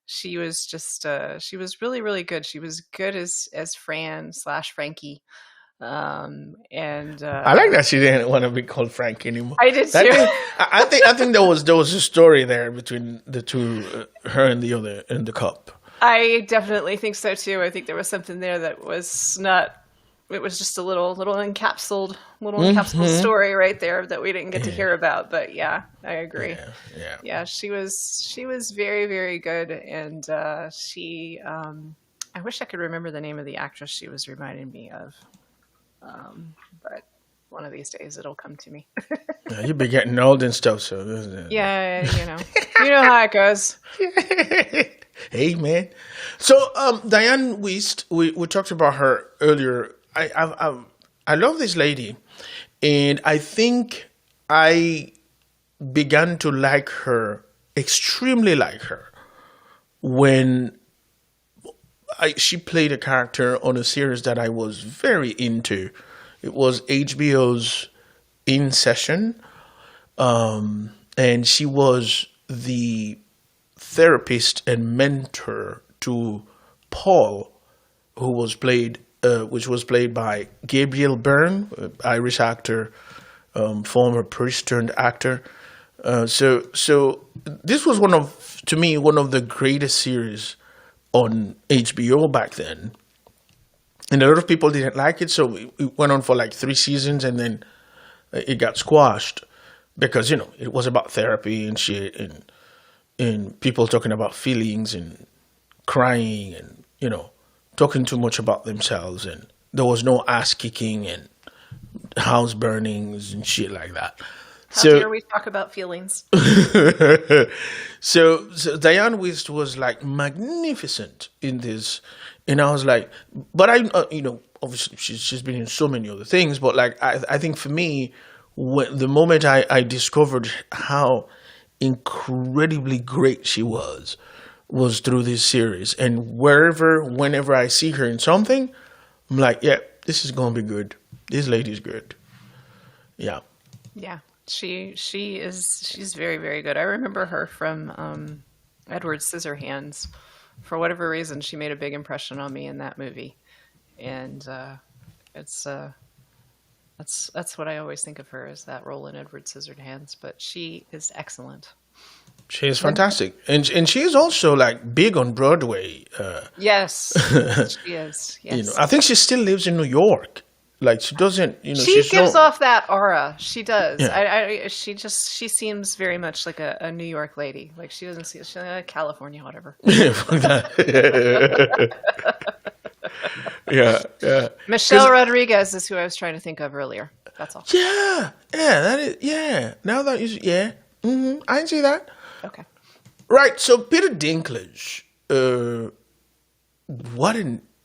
she was just, she was really, really good. She was good as Fran/Frankie. I like that she didn't want to be called Frank anymore. I did too. I think there was a story there between the two, her and the other in the cup. I definitely think so too. I think there was something there that was not. It was just a little encapsulated story right there that we didn't get to hear about. But yeah, I agree. Yeah, she was very, very good, and she I wish I could remember the name of the actress she was reminding me of. But one of these days it'll come to me. Yeah, you be getting old and stuff, so. Yeah, you know how it goes. Hey, man. So, Diane Wiest, we talked about her earlier. I love this lady, and I think I began to like her, extremely like her, when she played a character on a series that I was very into. It was HBO's In Session, and she was the therapist and mentor to Paul, which was played by Gabriel Byrne, Irish actor, former priest turned actor. So this was to me one of the greatest series on HBO back then. And a lot of people didn't like it, so it went on for like 3 seasons, and then it got squashed because, it was about therapy and shit, and people talking about feelings and crying and, talking too much about themselves, and there was no ass kicking and house burnings and shit like that. How dare we talk about feelings? So Diane Wiest was like magnificent in this, and I was like, but obviously she's been in so many other things, but like I think for me, the moment I discovered how incredibly great she was through this series, and whenever I see her in something, I'm like, yeah, this is gonna be good. This lady's good. Yeah. Yeah. She's very, very good. I remember her from Edward Scissorhands. For whatever reason, she made a big impression on me in that movie, and that's what I always think of her, as that role in Edward Scissorhands. But she is excellent. She is fantastic, and she is also like big on Broadway. Yes, she is. Yes. I think she still lives in New York. Like she doesn't, She gives off that aura. She does. Yeah. She seems very much like a New York lady. Like she doesn't see she's like California, whatever. Yeah. Michelle Rodriguez is who I was trying to think of earlier. That's all. Yeah. That is. Yeah. Now that I can see that. Okay. Right. So Peter Dinklage,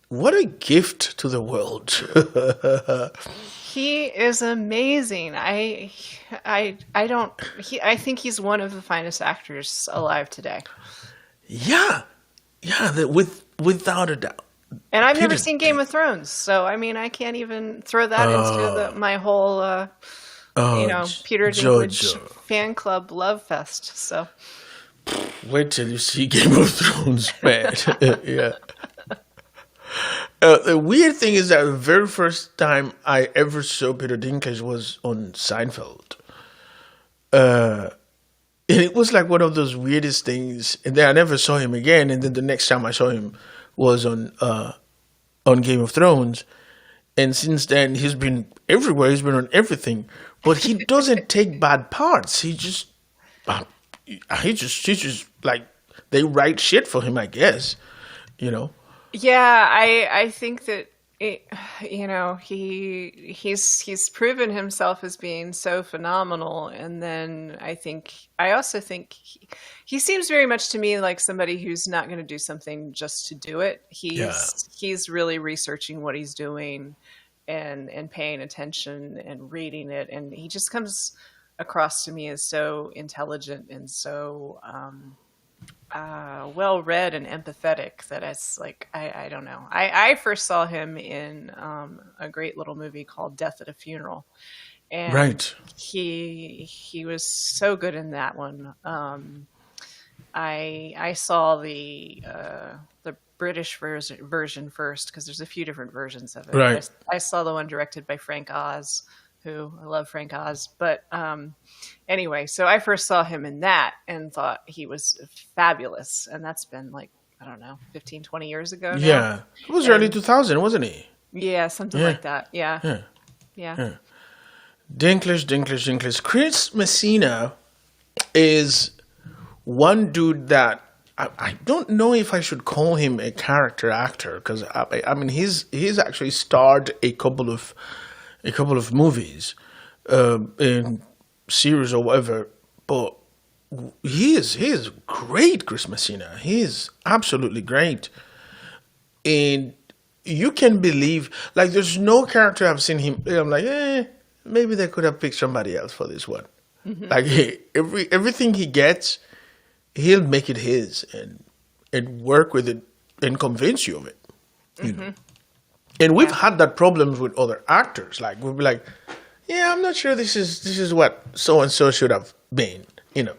what a gift to the world. He is amazing. I think he's one of the finest actors alive today. Yeah, without a doubt. And I've never seen Game of Thrones, so I mean, I can't even throw that into my whole, Peter Dinklage fan club love fest. So wait till you see Game of Thrones, man. Yeah. The weird thing is that the very first time I ever saw Peter Dinklage was on Seinfeld. And it was like one of those weirdest things. And then I never saw him again. And then the next time I saw him was on Game of Thrones. And since then, he's been everywhere. He's been on everything. But he doesn't take bad parts. He just like, they write shit for him, I guess, Yeah, I think that he's proven himself as being so phenomenal, and then I also think he seems very much to me like somebody who's not going to do something just to do it. He's really researching what he's doing and paying attention and reading it, and he just comes across to me as so intelligent and so well read and empathetic that it's like I don't know. I first saw him in a great little movie called Death at a Funeral, and right. He was so good in that one. I saw the British version first because there's a few different versions of it. Right. I saw the one directed by Frank Oz, who I love Frank Oz. But anyway, so I first saw him in that and thought he was fabulous. And that's been like, I don't know, 15, 20 years ago now. Yeah. It was early 2000, wasn't he? Yeah, something like that. Yeah. Dinklage. Chris Messina is one dude that I don't know if I should call him a character actor, because I mean he's actually starred a couple of movies, in series or whatever, but he is great, Chris Messina. He is absolutely great, and you can believe, like, there's no character I've seen him. I'm like, maybe they could have picked somebody else for this one. Like everything he gets, he'll make it his and work with it and convince you of it. You know. And we've had that problems with other actors. Like we'll be like, yeah, I'm not sure this is what so and so should have been. You know.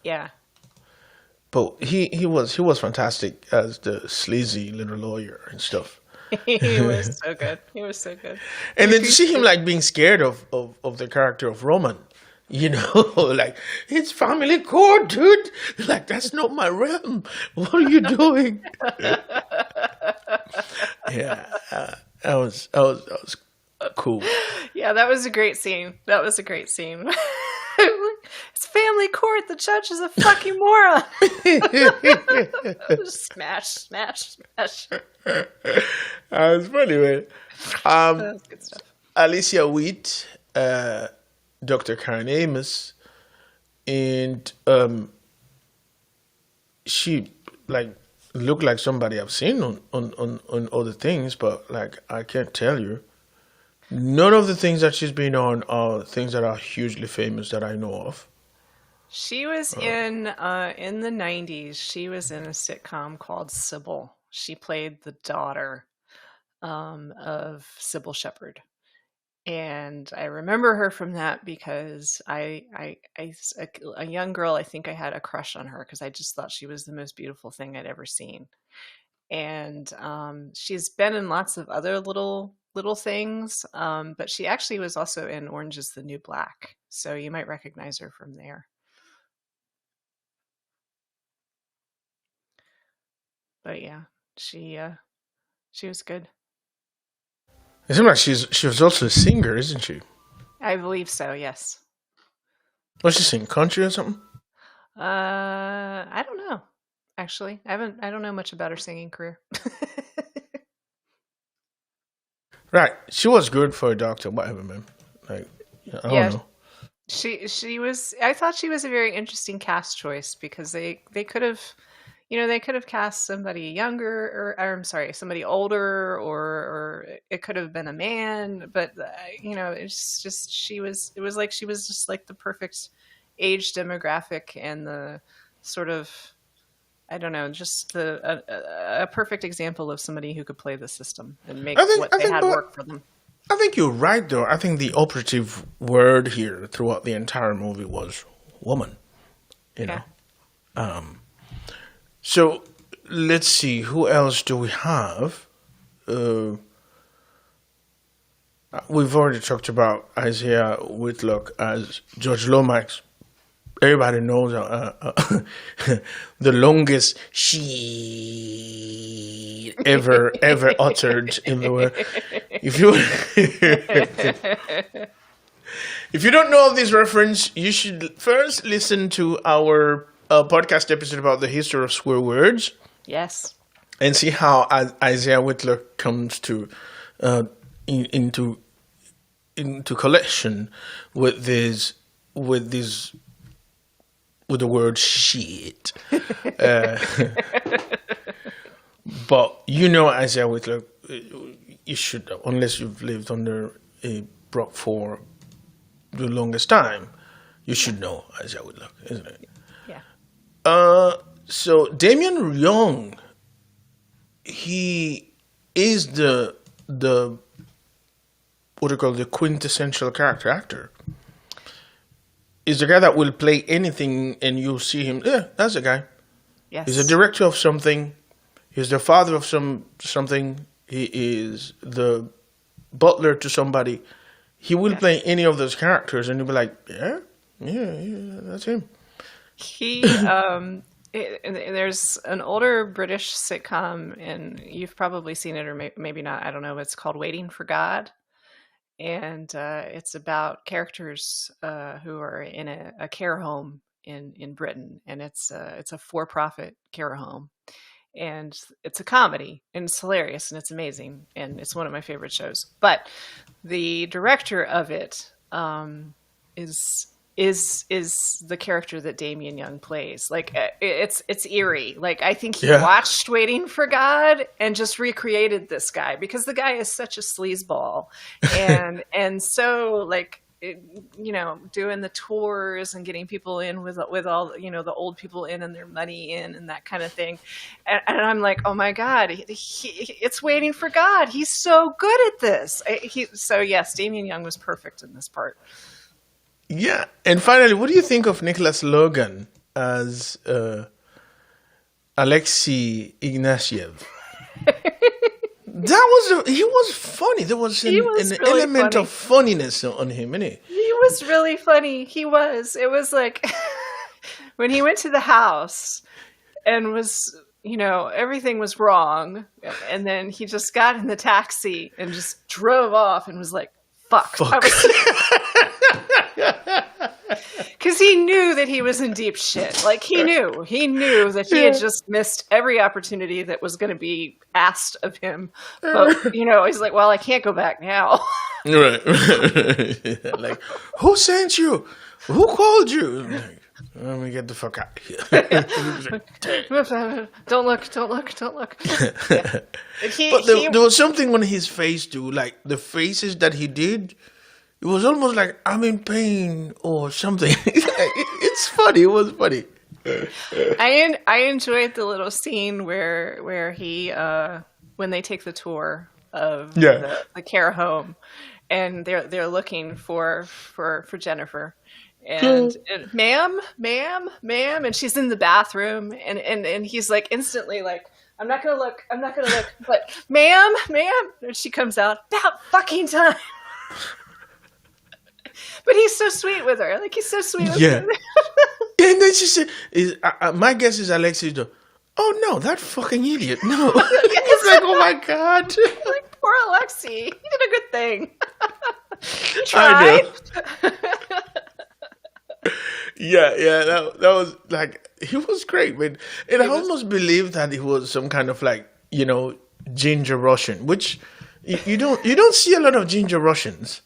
Yeah. But he was fantastic as the sleazy little lawyer and stuff. He was so good. He was so good. And then to see him like being scared of the character of Roman, you know, like, it's family court, dude. Like, that's not my realm. What are you doing? Yeah, that was cool. Yeah, that was a great scene. It's family court. The judge is a fucking moron. Smash, smash, smash. That was funny, man. That was good stuff. Alicia Witt, Dr. Karen Amos, and she like looked like somebody I've seen on other things, but like I can't tell you. None of the things that she's been on are things that are hugely famous that I know of. She was in the 90s. She was in a sitcom called Sybil. She played the daughter of Sybil Shepherd. And I remember her from that because a young girl, I think I had a crush on her because I just thought she was the most beautiful thing I'd ever seen. And she's been in lots of other little things, but she actually was also in Orange is the New Black. So you might recognize her from there. But yeah, she was good. It seems like she was also a singer, isn't she? I believe so, yes. Was she sing country or something? I don't know. Actually, I don't know much about her singing career. Right, she was good for a doctor, whatever, man. Like, I don't know. She was. I thought she was a very interesting cast choice because they could have. They could have cast somebody younger, or I'm sorry, somebody older, or it could have been a man. But it's just it was like she was just like the perfect age demographic and the sort of, I don't know, just a perfect example of somebody who could play the system and make what they had work for them. I think you're right, though. I think the operative word here throughout the entire movie was woman. You know. So let's see, who else do we have? We've already talked about Isaiah Whitlock as George Lomax. Everybody knows the longest she ever uttered in the world. If you don't know of this reference, you should first listen to our podcast episode about the history of swear words. Yes. And see how Isaiah Whitlock comes to into collection with the word shit. But Isaiah Whitlock, you should, unless you've lived under a rock for the longest time, you should know Isaiah Whitlock, isn't it? Yeah. So Damien Young, he is the what do you call the quintessential character actor. Is the guy that will play anything and you'll see him. Yeah, that's the guy. Yes. He's a director of something. He's the father of something. He is the butler to somebody. He will play any of those characters, and you'll be like, yeah, that's him. He there's an older British sitcom, and you've probably seen it, or maybe not. I don't know. It's called Waiting for God. And it's about characters who are in a care home, in Britain, and it's a for-profit care home, and it's a comedy, and it's hilarious, and it's amazing, and it's one of my favorite shows. But the director of it is the character that Damien Young plays. Like it's eerie. Like I think he watched Waiting for God and just recreated this guy, because the guy is such a sleazeball, and so like, doing the tours and getting people in with all, the old people in and their money in and that kind of thing. And I'm like, oh my God, it's Waiting for God. He's so good at this. So yes, Damien Young was perfect in this part. Yeah. And finally, what do you think of Nicholas Logan as Alexei Ignatieff? He was funny. There was an really element of funniness on him, innit? He was really funny. He was. It was like when he went to the house and was, everything was wrong, and then he just got in the taxi and just drove off and was like, fuck. Because he knew that he was in deep shit. Like he knew that he had just missed every opportunity that was going to be asked of him. But he's like, well, I can't go back now. Right. Like, who sent you? Who called you? Like, let me get the fuck out of here. Don't look. Yeah. But there was something on his face too, like the faces that he did. It was almost like I'm in pain or something. It's funny. It was funny. I enjoyed the little scene where he when they take the tour of the care home, and they're looking for Jennifer, and ma'am, and she's in the bathroom, and he's like instantly like, I'm not gonna look, but ma'am, and she comes out, about fucking time. But he's so sweet with her. Like, he's so sweet with her. And then she said, my guess is Alexis, oh no, that fucking idiot. No. It's like, oh my God. Like, poor Alexi. He did a good thing. He tried. That was like, he was great, man. And I almost believed that he was some kind of like, ginger Russian, which you don't see a lot of ginger Russians.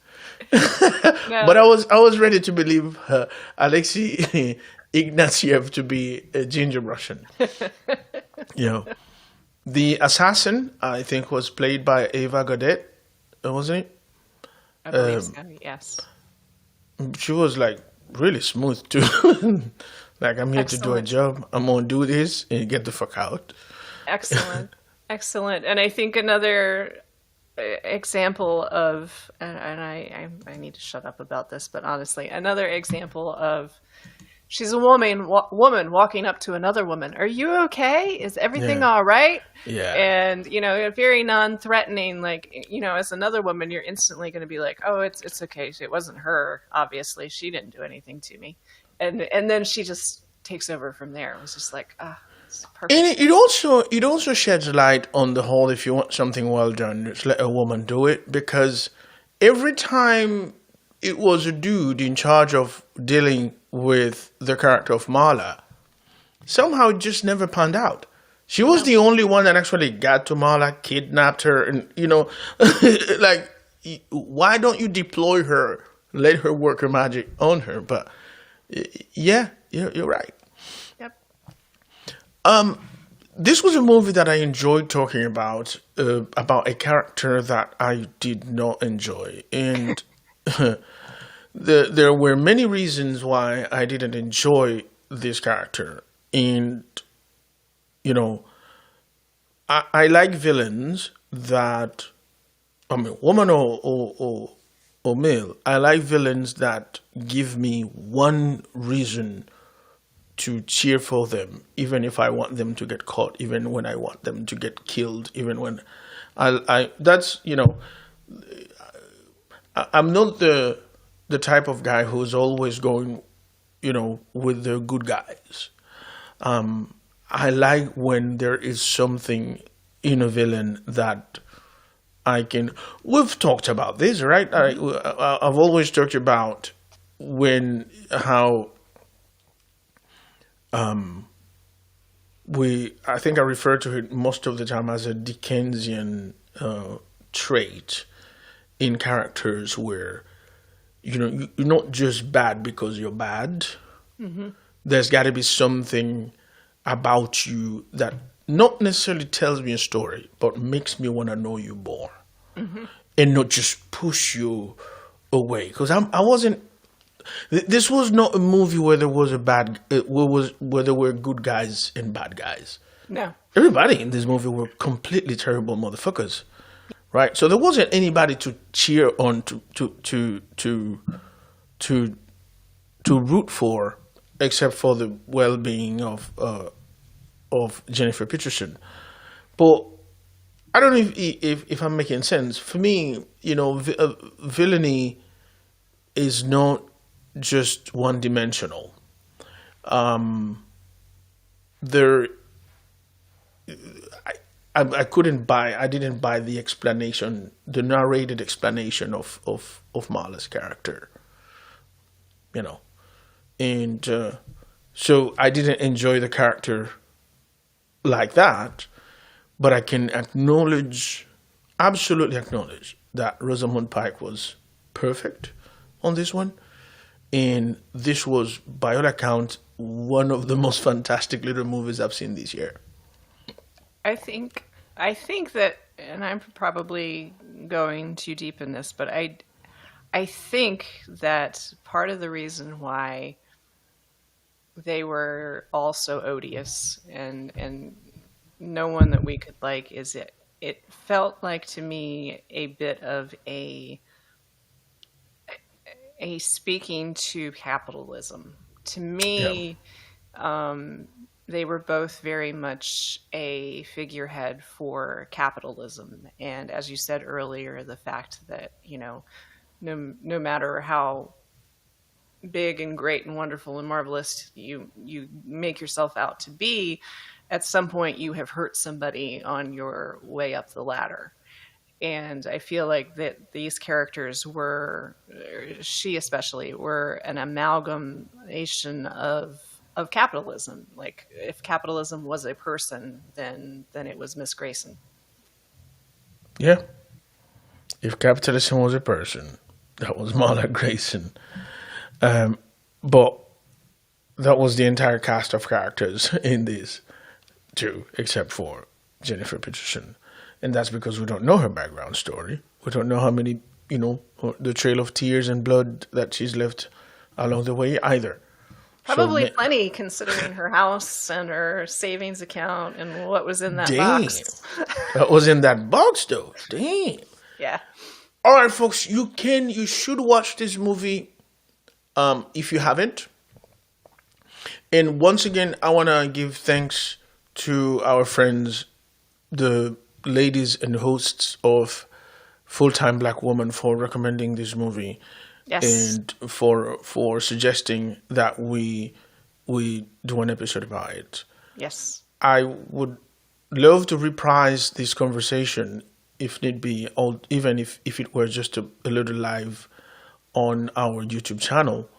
No. But I was ready to believe Alexei Ignatieff to be a ginger Russian. The assassin, I think, was played by Ava Godet, wasn't it? I believe so, yes. She was like really smooth too. Like, I'm here to do a job. I'm gonna do this and get the fuck out. Excellent. And I think another example of, and I need to shut up about this, but honestly, another example of, she's a woman walking up to another woman. Are you okay? Is everything all right? Yeah. And, very non-threatening, like, as another woman, you're instantly going to be like, oh, it's okay. It wasn't her. Obviously, she didn't do anything to me. And then she just takes over from there. It was just like, perfect. And it also sheds light on the whole, if you want something well done, just let a woman do it. Because every time it was a dude in charge of dealing with the character of Marla, somehow it just never panned out. She was the only one that actually got to Marla, kidnapped her, and, like, why don't you deploy her, let her work her magic on her? But, yeah, you're right. This was a movie that I enjoyed talking about a character that I did not enjoy. And there were many reasons why I didn't enjoy this character. And, I like villains that, woman or male, I like villains that give me one reason to cheer for them, even if I want them to get caught, even when I want them to get killed, even when I'm not the type of guy who's always going, with the good guys. I like when there is something in a villain that I can. We've talked about this, right? I've always talked about how I think I refer to it most of the time as a Dickensian trait in characters where, you're not just bad because you're bad. Mm-hmm. There's got to be something about you that not necessarily tells me a story, but makes me want to know you more, and not just push you away. Because I wasn't. This was not a movie where there was where there were good guys and bad guys. No, everybody in this movie were completely terrible motherfuckers, right? So there wasn't anybody to cheer on, to root for, except for the well-being of Jennifer Peterson. But I don't know if I'm making sense. For me, villainy is not just one-dimensional. I didn't buy the explanation, the narrated explanation of Marla's character. And so I didn't enjoy the character like that, but I can absolutely acknowledge that Rosamund Pike was perfect on this one. And this was, by all accounts, one of the most fantastic little movies I've seen this year. I think that, and I'm probably going too deep in this, but I think that part of the reason why they were all so odious and no one that we could like is it felt like to me a bit of a speaking to capitalism. To me, they were both very much a figurehead for capitalism. And as you said earlier, the fact that, no matter how big and great and wonderful and marvelous you make yourself out to be, at some point you have hurt somebody on your way up the ladder. And I feel like that these characters she especially, were an amalgamation of capitalism. Like, if capitalism was a person, then it was Miss Grayson. Yeah. If capitalism was a person, that was Marla Grayson. But that was the entire cast of characters in this too, except for Jennifer Peterson. And that's because we don't know her background story. We don't know how many, the trail of tears and blood that she's left along the way either. Probably plenty, considering her house and her savings account and what was in that box. What was in that box, though? Damn. Yeah. All right, folks, you should watch this movie if you haven't. And once again, I want to give thanks to our friends, the ladies and hosts of Full-Time Black Woman, for recommending this movie. Yes. And for suggesting that we do an episode about it. Yes. I would love to reprise this conversation if need be, or even if it were just a little live on our YouTube channel,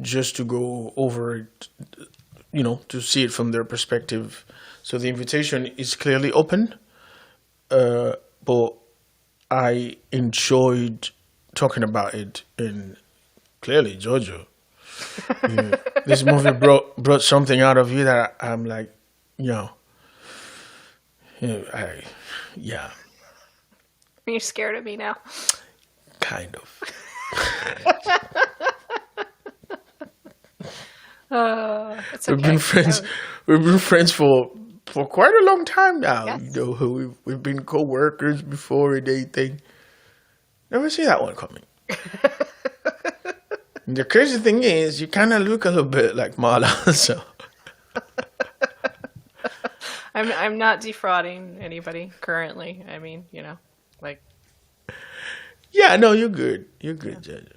just to go over it, to see it from their perspective. So the invitation is clearly open. But I enjoyed talking about it, and clearly, Jojo, this movie brought something out of you that I'm like, yeah. Are you scared of me now? Kind of. It's okay. We've been friends for quite a long time now. Yes. We've been co-workers before and anything. Never see that one coming. The crazy thing is, you kind of look a little bit like Marla, so. I'm not defrauding anybody currently. I mean, like. Yeah, no, you're good. You're good, Judge.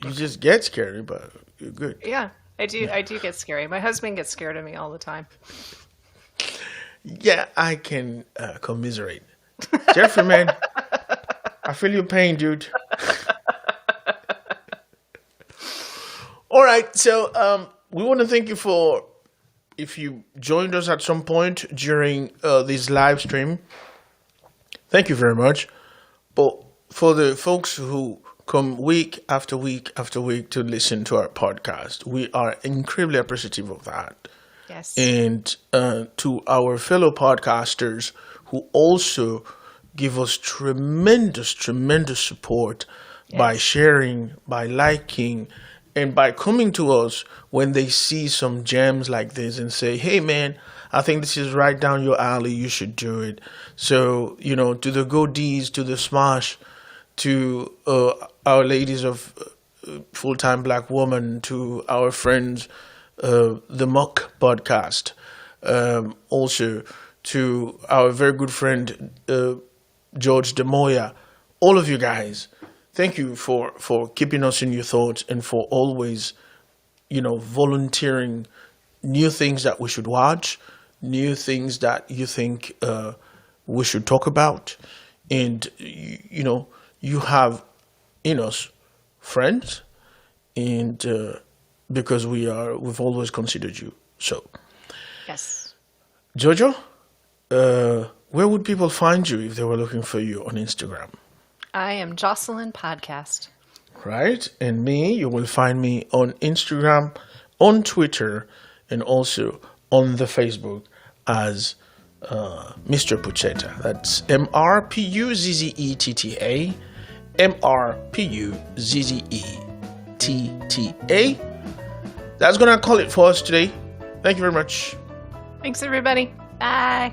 You just get scary, but you're good. Yeah, I do. I do get scary. My husband gets scared of me all the time. Yeah, I can commiserate. Jeffrey, man, I feel your pain, dude. All right, so we want to thank you for if you joined us at some point during this live stream, thank you very much. But for the folks who come week after week after week to listen to our podcast, we are incredibly appreciative of that. Yes. And to our fellow podcasters who also give us tremendous support by sharing, by liking, and by coming to us when they see some gems like this and say, hey, man, I think this is right down your alley. You should do it. So, to the Godees, to the Smash, to our ladies of Full-Time Black Woman, to our friends, the Muck podcast, also to our very good friend, George DeMoya, all of you guys. Thank you for keeping us in your thoughts and for always, volunteering new things that we should watch, new things that you think we should talk about. And, you have in us friends, and because we've always considered you. So, yes. Jojo, where would people find you if they were looking for you on Instagram? I am Jocelyn Podcast. Right. And me, you will find me on Instagram, on Twitter, and also on the Facebook as Mr. Pucheta. That's MRPUZZETTA, MRPUZZETTA. That's going to call it for us today. Thank you very much. Thanks, everybody. Bye.